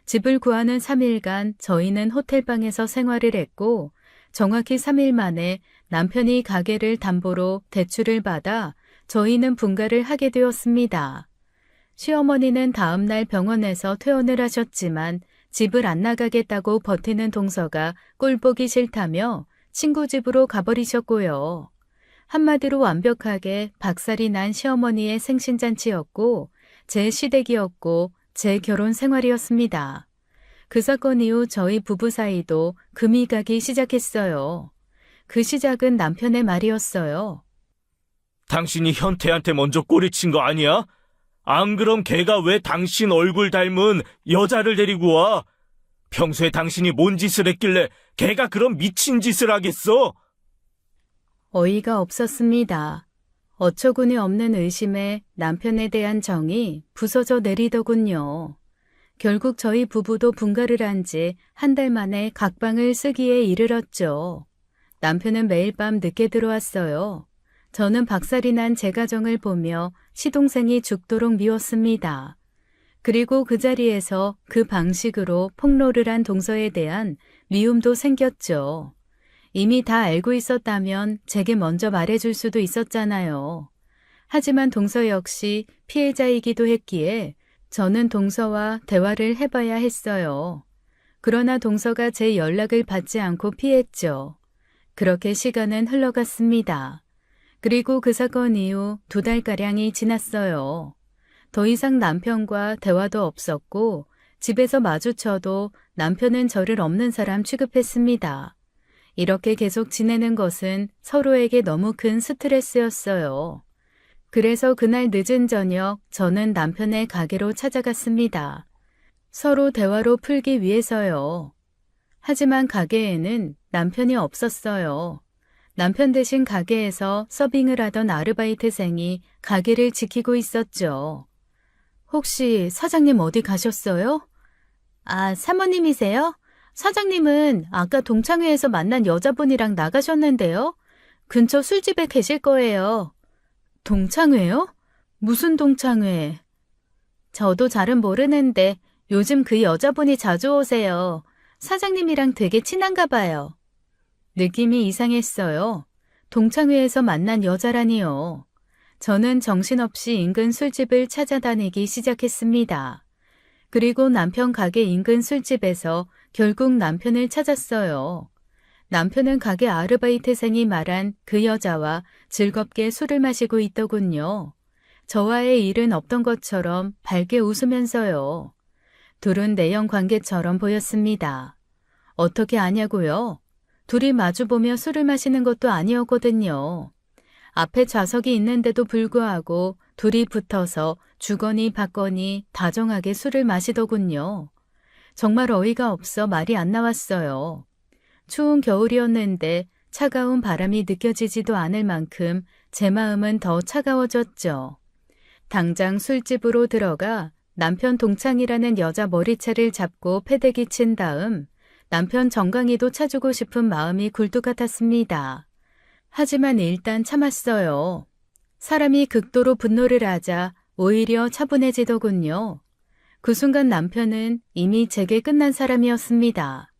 집을 구하는 3일간 저희는 호텔방에서 생활을 했고 정확히 3일 만에 남편이 가게를 담보로 대출을 받아 저희는 분가를 하게 되었습니다. 시어머니는 다음 날 병원에서 퇴원을 하셨지만 집을 안 나가겠다고 버티는 동서가 꼴보기 싫다며 친구 집으로 가버리셨고요. 한마디로 완벽하게 박살이 난 시어머니의 생신잔치였고 제 시댁이었고 제 결혼 생활이었습니다. 그 사건 이후 저희 부부 사이도 금이 가기 시작했어요. 그 시작은 남편의 말이었어요. 당신이 현태한테 먼저 꼬리친 거 아니야? 안 그럼 걔가 왜 당신 얼굴 닮은 여자를 데리고 와? 평소에 당신이 뭔 짓을 했길래 걔가 그런 미친 짓을 하겠어? 어이가 없었습니다. 어처구니 없는 의심에 남편에 대한 정이 부서져 내리더군요. 결국 저희 부부도 분가를 한 지 한 달 만에 각방을 쓰기에 이르렀죠. 남편은 매일 밤 늦게 들어왔어요. 저는 박살이 난 제 가정을 보며 시동생이 죽도록 미웠습니다. 그리고 그 자리에서 그 방식으로 폭로를 한 동서에 대한 미움도 생겼죠. 이미 다 알고 있었다면 제게 먼저 말해줄 수도 있었잖아요. 하지만 동서 역시 피해자이기도 했기에 저는 동서와 대화를 해봐야 했어요. 그러나 동서가 제 연락을 받지 않고 피했죠. 그렇게 시간은 흘러갔습니다. 그리고 그 사건 이후 2달가량이 지났어요. 더 이상 남편과 대화도 없었고 집에서 마주쳐도 남편은 저를 없는 사람 취급했습니다. 이렇게 계속 지내는 것은 서로에게 너무 큰 스트레스였어요. 그래서 그날 늦은 저녁 저는 남편의 가게로 찾아갔습니다. 서로 대화로 풀기 위해서요. 하지만 가게에는 남편이 없었어요. 남편 대신 가게에서 서빙을 하던 아르바이트생이 가게를 지키고 있었죠. 혹시 사장님 어디 가셨어요? 아, 사모님이세요? 사장님은 아까 동창회에서 만난 여자분이랑 나가셨는데요. 근처 술집에 계실 거예요. 동창회요? 무슨 동창회? 저도 잘은 모르는데 요즘 그 여자분이 자주 오세요. 사장님이랑 되게 친한가 봐요. 느낌이 이상했어요. 동창회에서 만난 여자라니요. 저는 정신없이 인근 술집을 찾아다니기 시작했습니다. 그리고 남편 가게 인근 술집에서 결국 남편을 찾았어요. 남편은 가게 아르바이트생이 말한 그 여자와 즐겁게 술을 마시고 있더군요. 저와의 일은 없던 것처럼 밝게 웃으면서요. 둘은 내연 관계처럼 보였습니다. 어떻게 아냐고요? 둘이 마주보며 술을 마시는 것도 아니었거든요. 앞에 좌석이 있는데도 불구하고 둘이 붙어서 주거니 받거니 다정하게 술을 마시더군요. 정말 어이가 없어 말이 안 나왔어요. 추운 겨울이었는데 차가운 바람이 느껴지지도 않을 만큼 제 마음은 더 차가워졌죠. 당장 술집으로 들어가 남편 동창이라는 여자 머리채를 잡고 패대기 친 다음 남편 정강이도 차주고 싶은 마음이 굴뚝 같았습니다. 하지만 일단 참았어요. 사람이 극도로 분노를 하자 오히려 차분해지더군요. 그 순간 남편은 이미 제게 끝난 사람이었습니다.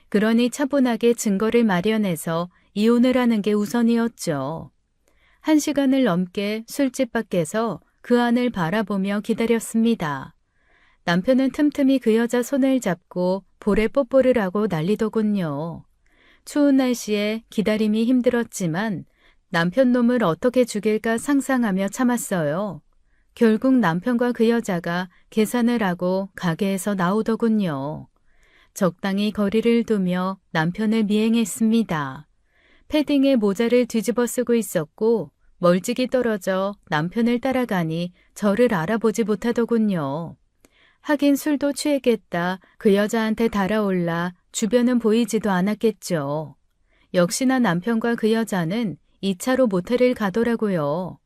그러니 차분하게 증거를 마련해서 이혼을 하는 게 우선이었죠. 1시간을 넘게 술집 밖에서 그 안을 바라보며 기다렸습니다. 남편은 틈틈이 그 여자 손을 잡고 볼에 뽀뽀를 하고 난리더군요. 추운 날씨에 기다림이 힘들었지만 남편 놈을 어떻게 죽일까 상상하며 참았어요. 결국 남편과 그 여자가 계산을 하고 가게에서 나오더군요. 적당히 거리를 두며 남편을 미행했습니다. 패딩에 모자를 뒤집어 쓰고 있었고 멀찍이 떨어져 남편을 따라가니 저를 알아보지 못하더군요. 하긴 술도 취했겠다 그 여자한테 달아올라 주변은 보이지도 않았겠죠. 역시나 남편과 그 여자는 2차로 모텔을 가더라고요.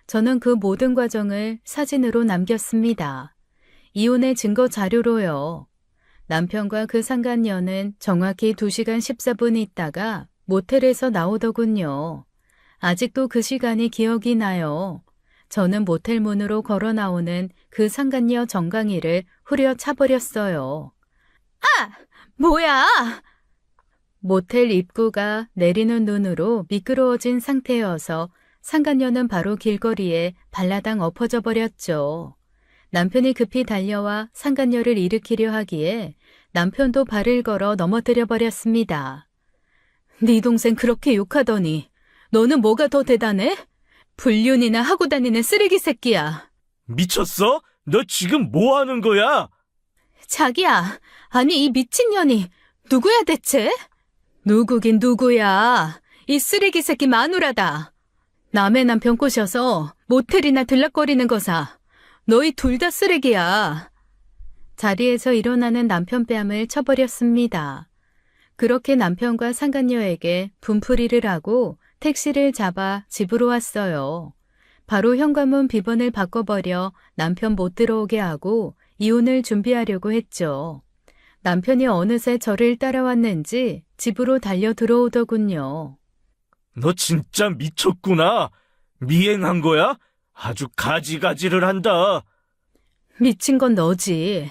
저는 그 모든 과정을 사진으로 남겼습니다. 이혼의 증거 자료로요. 남편과 그 상간녀는 정확히 2시간 14분 있다가 모텔에서 나오더군요. 아직도 그 시간이 기억이 나요. 저는 모텔 문으로 걸어 나오는 그 상간녀 정강이를 후려차버렸어요. 아! 뭐야! 모텔 입구가 내리는 눈으로 미끄러워진 상태여서 상간녀는 바로 길거리에 발라당 엎어져 버렸죠. 남편이 급히 달려와 상간녀를 일으키려 하기에 남편도 발을 걸어 넘어뜨려 버렸습니다. 네 동생 그렇게 욕하더니 너는 뭐가 더 대단해? 불륜이나 하고 다니는 쓰레기 새끼야. 미쳤어? 너 지금 뭐 하는 거야? 자기야, 아니 이 미친년이 누구야 대체? 누구긴 누구야. 이 쓰레기 새끼 마누라다. 남의 남편 꼬셔서 모텔이나 들락거리는 거사. 너희 둘 다 쓰레기야. 자리에서 일어나는 남편 뺨을 쳐버렸습니다. 그렇게 남편과 상간녀에게 분풀이를 하고 택시를 잡아 집으로 왔어요. 바로 현관문 비번을 바꿔버려 남편 못 들어오게 하고 이혼을 준비하려고 했죠. 남편이 어느새 저를 따라왔는지 집으로 달려 들어오더군요. 너 진짜 미쳤구나. 미행한 거야? 아주 가지가지를 한다. 미친 건 너지.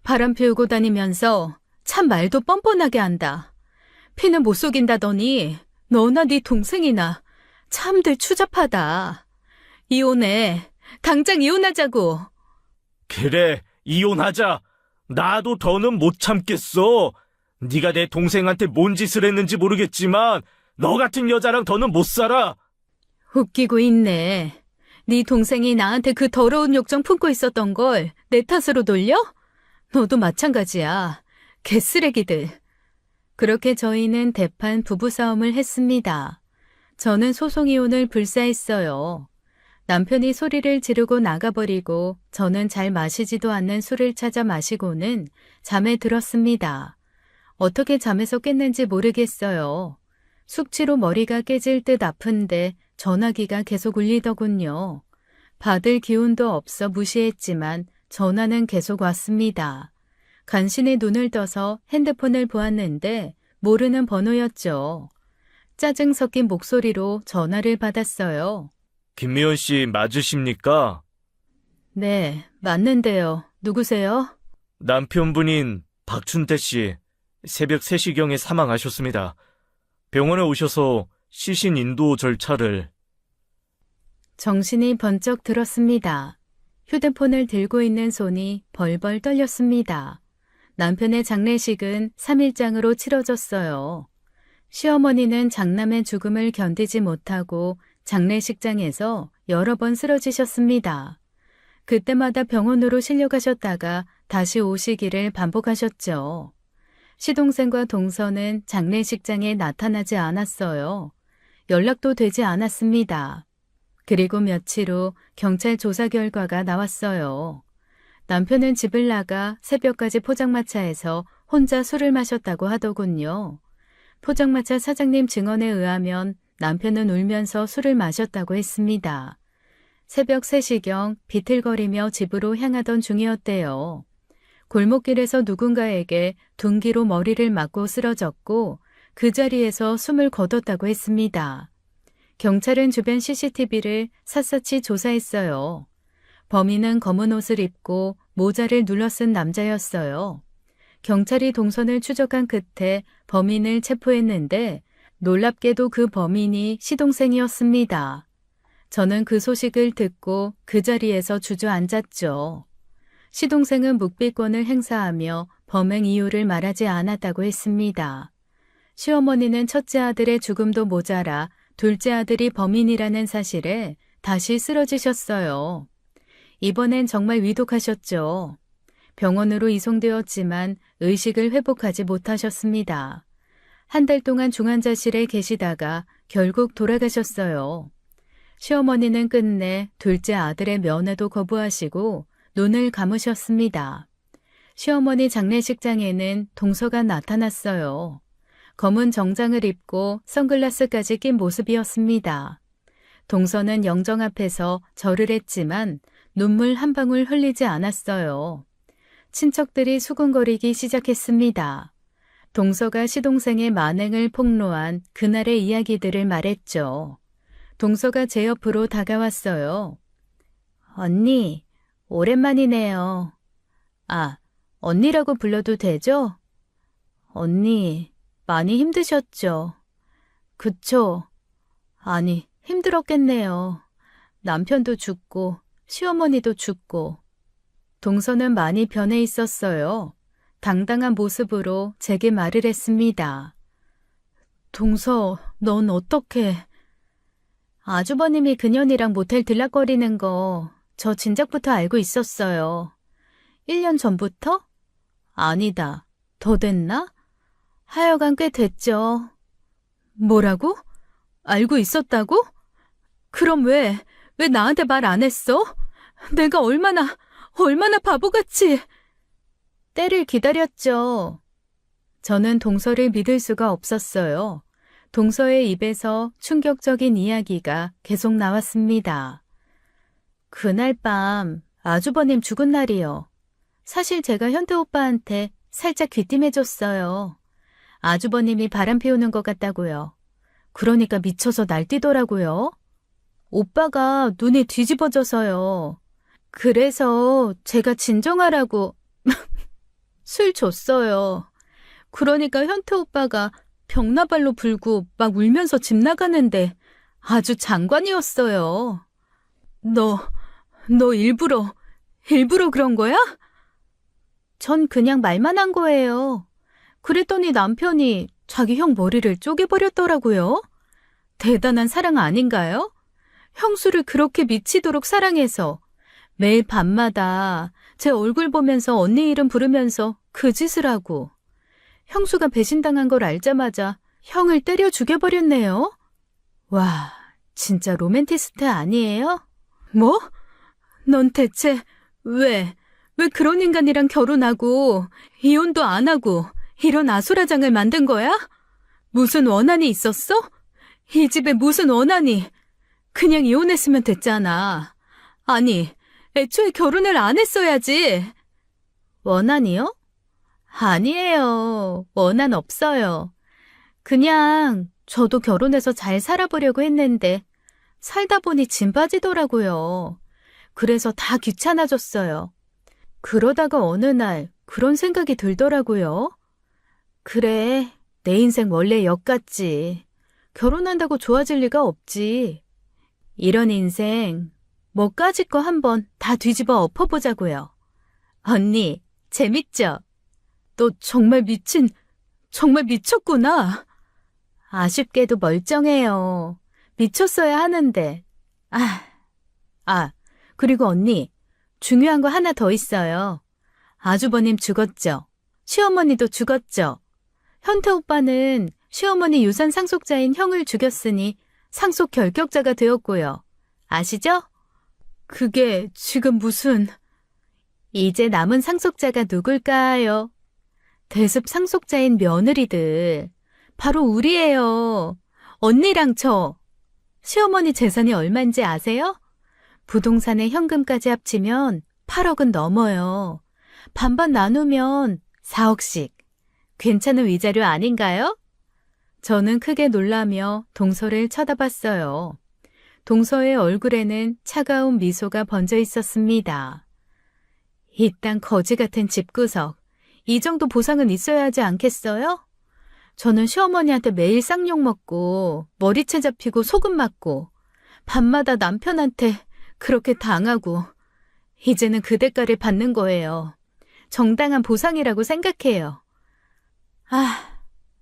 바람 피우고 다니면서 참 말도 뻔뻔하게 한다. 피는 못 속인다더니 너나 네 동생이나 참들 추잡하다. 이혼해. 당장 이혼하자고. 그래, 이혼하자. 나도 더는 못 참겠어. 네가 내 동생한테 뭔 짓을 했는지 모르겠지만 너 같은 여자랑 더는 못 살아. 웃기고 있네. 네 동생이 나한테 그 더러운 욕정 품고 있었던 걸 내 탓으로 돌려? 너도 마찬가지야. 개쓰레기들. 그렇게 저희는 대판 부부싸움을 했습니다. 저는 소송이혼을 불사했어요. 남편이 소리를 지르고 나가버리고 저는 잘 마시지도 않는 술을 찾아 마시고는 잠에 들었습니다. 어떻게 잠에서 깼는지 모르겠어요. 숙취로 머리가 깨질 듯 아픈데 전화기가 계속 울리더군요. 받을 기운도 없어 무시했지만 전화는 계속 왔습니다. 간신히 눈을 떠서 핸드폰을 보았는데 모르는 번호였죠. 짜증 섞인 목소리로 전화를 받았어요. 김미연 씨 맞으십니까? 네, 맞는데요. 누구세요? 남편분인 박춘태 씨, 새벽 3시경에 사망하셨습니다. 병원에 오셔서 시신 인도 절차를. 정신이 번쩍 들었습니다. 휴대폰을 들고 있는 손이 벌벌 떨렸습니다. 남편의 장례식은 3일장으로 치러졌어요. 시어머니는 장남의 죽음을 견디지 못하고 장례식장에서 여러 번 쓰러지셨습니다. 그때마다 병원으로 실려가셨다가 다시 오시기를 반복하셨죠. 시동생과 동서는 장례식장에 나타나지 않았어요. 연락도 되지 않았습니다. 그리고 며칠 후 경찰 조사 결과가 나왔어요. 남편은 집을 나가 새벽까지 포장마차에서 혼자 술을 마셨다고 하더군요. 포장마차 사장님 증언에 의하면 남편은 울면서 술을 마셨다고 했습니다. 새벽 3시경 비틀거리며 집으로 향하던 중이었대요. 골목길에서 누군가에게 둔기로 머리를 맞고 쓰러졌고 그 자리에서 숨을 거뒀다고 했습니다. 경찰은 주변 CCTV를 샅샅이 조사했어요. 범인은 검은 옷을 입고 모자를 눌러쓴 남자였어요. 경찰이 동선을 추적한 끝에 범인을 체포했는데 놀랍게도 그 범인이 시동생이었습니다. 저는 그 소식을 듣고 그 자리에서 주저앉았죠. 시동생은 묵비권을 행사하며 범행 이유를 말하지 않았다고 했습니다. 시어머니는 첫째 아들의 죽음도 모자라 둘째 아들이 범인이라는 사실에 다시 쓰러지셨어요. 이번엔 정말 위독하셨죠. 병원으로 이송되었지만 의식을 회복하지 못하셨습니다. 한 달 동안 중환자실에 계시다가 결국 돌아가셨어요. 시어머니는 끝내 둘째 아들의 면회도 거부하시고 눈을 감으셨습니다. 시어머니 장례식장에는 동서가 나타났어요. 검은 정장을 입고 선글라스까지 낀 모습이었습니다. 동서는 영정 앞에서 절을 했지만 눈물 한 방울 흘리지 않았어요. 친척들이 수군거리기 시작했습니다. 동서가 시동생의 만행을 폭로한 그날의 이야기들을 말했죠. 동서가 제 옆으로 다가왔어요. 언니, 오랜만이네요. 아, 언니라고 불러도 되죠? 언니, 많이 힘드셨죠? 그쵸? 아니, 힘들었겠네요. 남편도 죽고 시어머니도 죽고. 동서는 많이 변해 있었어요. 당당한 모습으로 제게 말을 했습니다. 동서, 넌 어떻게? 아주버님이 그년이랑 모텔 들락거리는 거 저 진작부터 알고 있었어요. 1년 전부터? 아니다. 더 됐나? 하여간 꽤 됐죠. 뭐라고? 알고 있었다고? 그럼 왜 나한테 말 안 했어? 내가 얼마나 바보같이. 때를 기다렸죠. 저는 동서를 믿을 수가 없었어요. 동서의 입에서 충격적인 이야기가 계속 나왔습니다. 그날 밤 아주버님 죽은 날이요. 사실 제가 현태 오빠한테 살짝 귀띔해줬어요. 아주버님이 바람 피우는 것 같다고요. 그러니까 미쳐서 날뛰더라고요. 오빠가 눈이 뒤집어져서요. 그래서 제가 진정하라고 술 줬어요. 그러니까 현태 오빠가 벽나발로 불고 막 울면서 집 나가는데 아주 장관이었어요. 너 일부러 그런 거야? 전 그냥 말만 한 거예요. 그랬더니 남편이 자기 형 머리를 쪼개버렸더라고요. 대단한 사랑 아닌가요? 형수를 그렇게 미치도록 사랑해서 매일 밤마다 제 얼굴 보면서 언니 이름 부르면서 그 짓을 하고 형수가 배신당한 걸 알자마자 형을 때려 죽여버렸네요. 와, 진짜 로맨티스트 아니에요? 뭐? 넌 대체 왜 그런 인간이랑 결혼하고 이혼도 안 하고 이런 아수라장을 만든 거야? 무슨 원한이 있었어? 이 집에 무슨 원한이? 그냥 이혼했으면 됐잖아. 아니, 애초에 결혼을 안 했어야지. 원한이요? 아니에요. 원한 없어요. 그냥 저도 결혼해서 잘 살아보려고 했는데 살다 보니 진 빠지더라고요. 그래서 다 귀찮아졌어요. 그러다가 어느 날 그런 생각이 들더라고요. 그래, 내 인생 원래 역 같지. 결혼한다고 좋아질 리가 없지. 이런 인생 뭐까짓 거 한번 다 뒤집어 엎어보자고요. 언니, 재밌죠? 너 정말 미쳤구나. 아쉽게도 멀쩡해요. 미쳤어야 하는데. 그리고 언니, 중요한 거 하나 더 있어요. 아주버님 죽었죠? 시어머니도 죽었죠? 현태 오빠는 시어머니 유산 상속자인 형을 죽였으니 상속 결격자가 되었고요. 아시죠? 그게 지금 무슨... 이제 남은 상속자가 누굴까요? 대습 상속자인 며느리들. 바로 우리예요. 언니랑 저. 시어머니 재산이 얼마인지 아세요? 부동산에 현금까지 합치면 8억은 넘어요. 반반 나누면 4억씩. 괜찮은 위자료 아닌가요? 저는 크게 놀라며 동서를 쳐다봤어요. 동서의 얼굴에는 차가운 미소가 번져 있었습니다. 이딴 거지 같은 집구석. 이 정도 보상은 있어야 하지 않겠어요? 저는 시어머니한테 매일 쌍욕 먹고 머리채 잡히고 소금 맞고 밤마다 남편한테 그렇게 당하고 이제는 그 대가를 받는 거예요. 정당한 보상이라고 생각해요.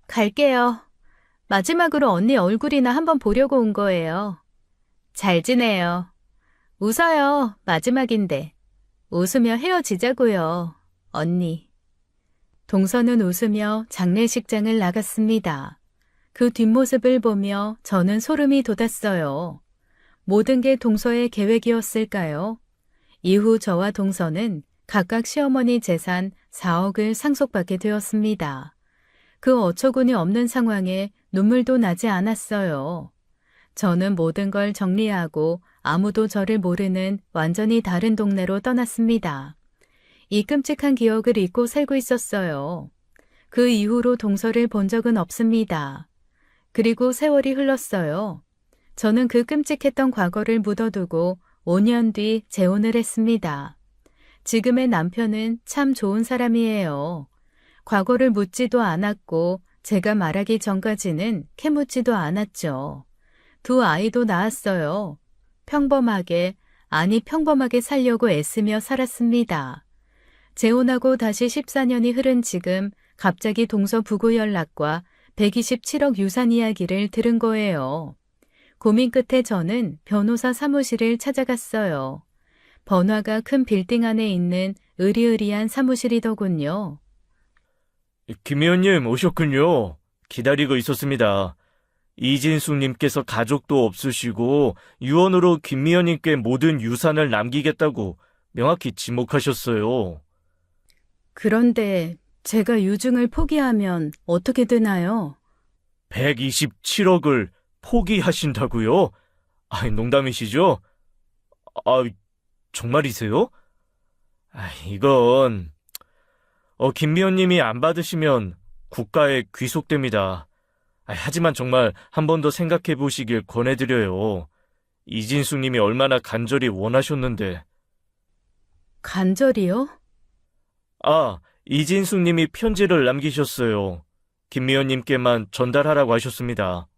갈게요. 마지막으로 언니 얼굴이나 한번 보려고 온 거예요. 잘 지내요. 웃어요. 마지막인데. 웃으며 헤어지자고요. 언니. 동서는 웃으며 장례식장을 나갔습니다. 그 뒷모습을 보며 저는 소름이 돋았어요. 모든 게 동서의 계획이었을까요? 이후 저와 동서는 각각 시어머니 재산 4억을 상속받게 되었습니다. 그 어처구니 없는 상황에 눈물도 나지 않았어요. 저는 모든 걸 정리하고 아무도 저를 모르는 완전히 다른 동네로 떠났습니다. 이 끔찍한 기억을 잊고 살고 있었어요. 그 이후로 동서를 본 적은 없습니다. 그리고 세월이 흘렀어요. 저는 그 끔찍했던 과거를 묻어두고 5년 뒤 재혼을 했습니다. 지금의 남편은 참 좋은 사람이에요. 과거를 묻지도 않았고 제가 말하기 전까지는 캐묻지도 않았죠. 두 아이도 낳았어요. 평범하게 살려고 애쓰며 살았습니다. 재혼하고 다시 14년이 흐른 지금 갑자기 동서 부부 연락과 127억 유산 이야기를 들은 거예요. 고민 끝에 저는 변호사 사무실을 찾아갔어요. 번화가 큰 빌딩 안에 있는 으리으리한 사무실이더군요. 김 의원님 오셨군요. 기다리고 있었습니다. 이진숙님께서 가족도 없으시고 유언으로 김 의원님께 모든 유산을 남기겠다고 명확히 지목하셨어요. 그런데 제가 유증을 포기하면 어떻게 되나요? 127억을 포기하신다고요? 농담이시죠? 아, 정말이세요? 이건 김미연님이 안 받으시면 국가에 귀속됩니다. 하지만 정말 한 번 더 생각해 보시길 권해드려요. 이진숙님이 얼마나 간절히 원하셨는데. 간절히요? 이진숙님이 편지를 남기셨어요. 김미연님께만 전달하라고 하셨습니다.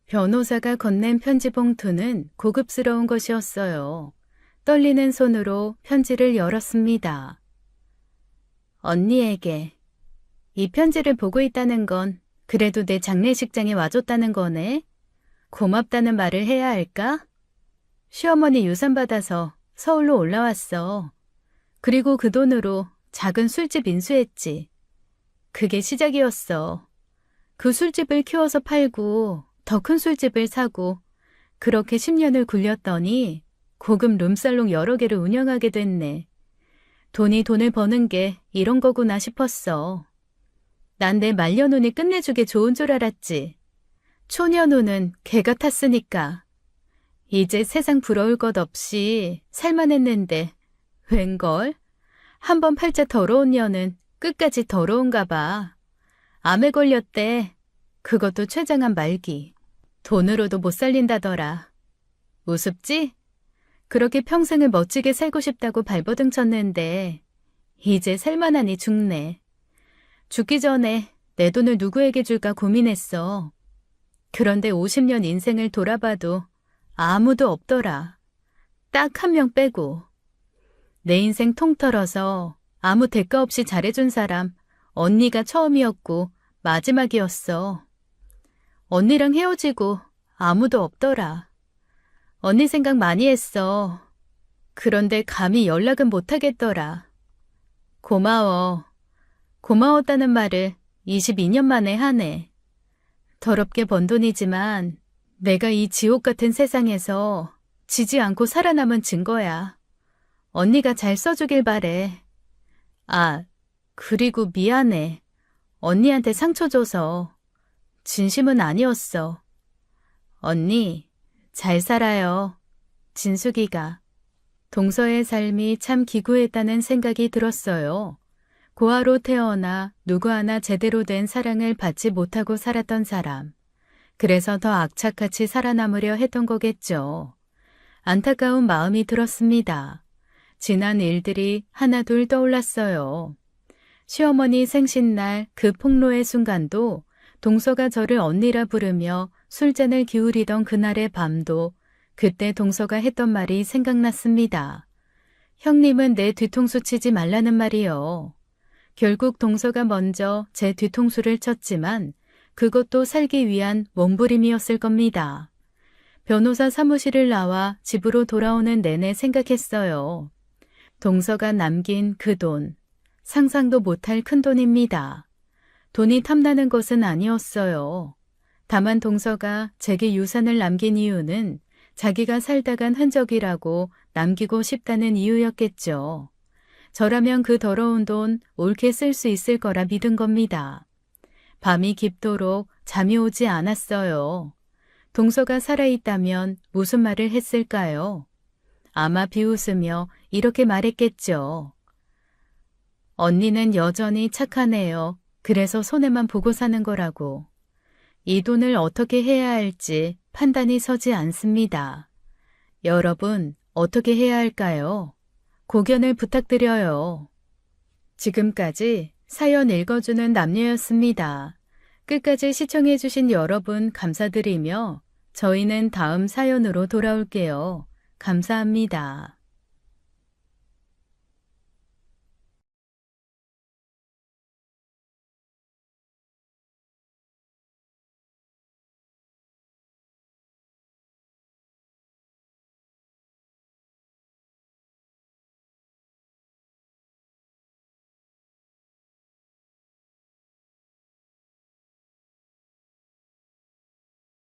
변호사가 건넨 편지 봉투는 고급스러운 것이었어요. 떨리는 손으로 편지를 열었습니다. 언니에게. 이 편지를 보고 있다는 건 그래도 내 장례식장에 와줬다는 거네. 고맙다는 말을 해야 할까? 시어머니 유산 받아서 서울로 올라왔어. 그리고 그 돈으로 작은 술집 인수했지. 그게 시작이었어. 그 술집을 키워서 팔고 더 큰 술집을 사고 그렇게 10년을 굴렸더니 고급 룸살롱 여러 개를 운영하게 됐네. 돈이 돈을 버는 게 이런 거구나 싶었어. 난 내 말년운이 끝내주게 좋은 줄 알았지. 초년운은 개가 탔으니까. 이제 세상 부러울 것 없이 살만했는데 웬걸? 한번 팔자 더러운 년은 끝까지 더러운가 봐. 암에 걸렸대. 그것도 췌장암 말기. 돈으로도 못 살린다더라. 우습지? 그렇게 평생을 멋지게 살고 싶다고 발버둥 쳤는데 이제 살만하니 죽네. 죽기 전에 내 돈을 누구에게 줄까 고민했어. 그런데 50년 인생을 돌아봐도 아무도 없더라. 딱 한 명 빼고. 내 인생 통틀어서 아무 대가 없이 잘해준 사람 언니가 처음이었고 마지막이었어. 언니랑 헤어지고 아무도 없더라. 언니 생각 많이 했어. 그런데 감히 연락은 못하겠더라. 고마워. 고마웠다는 말을 22년 만에 하네. 더럽게 번 돈이지만 내가 이 지옥 같은 세상에서 지지 않고 살아남은 증거야. 언니가 잘 써주길 바래. 그리고 미안해. 언니한테 상처 줘서. 진심은 아니었어. 언니, 잘 살아요. 진숙이가. 동서의 삶이 참 기구했다는 생각이 들었어요. 고아로 태어나 누구 하나 제대로 된 사랑을 받지 못하고 살았던 사람. 그래서 더 악착같이 살아남으려 했던 거겠죠. 안타까운 마음이 들었습니다. 지난 일들이 하나둘 떠올랐어요. 시어머니 생신날 그 폭로의 순간도 동서가 저를 언니라 부르며 술잔을 기울이던 그날의 밤도 그때 동서가 했던 말이 생각났습니다. 형님은 내 뒤통수 치지 말라는 말이요. 결국 동서가 먼저 제 뒤통수를 쳤지만 그것도 살기 위한 몸부림이었을 겁니다. 변호사 사무실을 나와 집으로 돌아오는 내내 생각했어요. 동서가 남긴 그 돈, 상상도 못할 큰 돈입니다. 돈이 탐나는 것은 아니었어요. 다만 동서가 제게 유산을 남긴 이유는 자기가 살다 간 흔적이라고 남기고 싶다는 이유였겠죠. 저라면 그 더러운 돈 옳게 쓸 수 있을 거라 믿은 겁니다. 밤이 깊도록 잠이 오지 않았어요. 동서가 살아있다면 무슨 말을 했을까요? 아마 비웃으며 이렇게 말했겠죠. 언니는 여전히 착하네요. 그래서 손해만 보고 사는 거라고. 이 돈을 어떻게 해야 할지 판단이 서지 않습니다. 여러분, 어떻게 해야 할까요? 고견을 부탁드려요. 지금까지 사연 읽어주는 남녀였습니다. 끝까지 시청해주신 여러분 감사드리며 저희는 다음 사연으로 돌아올게요. 감사합니다.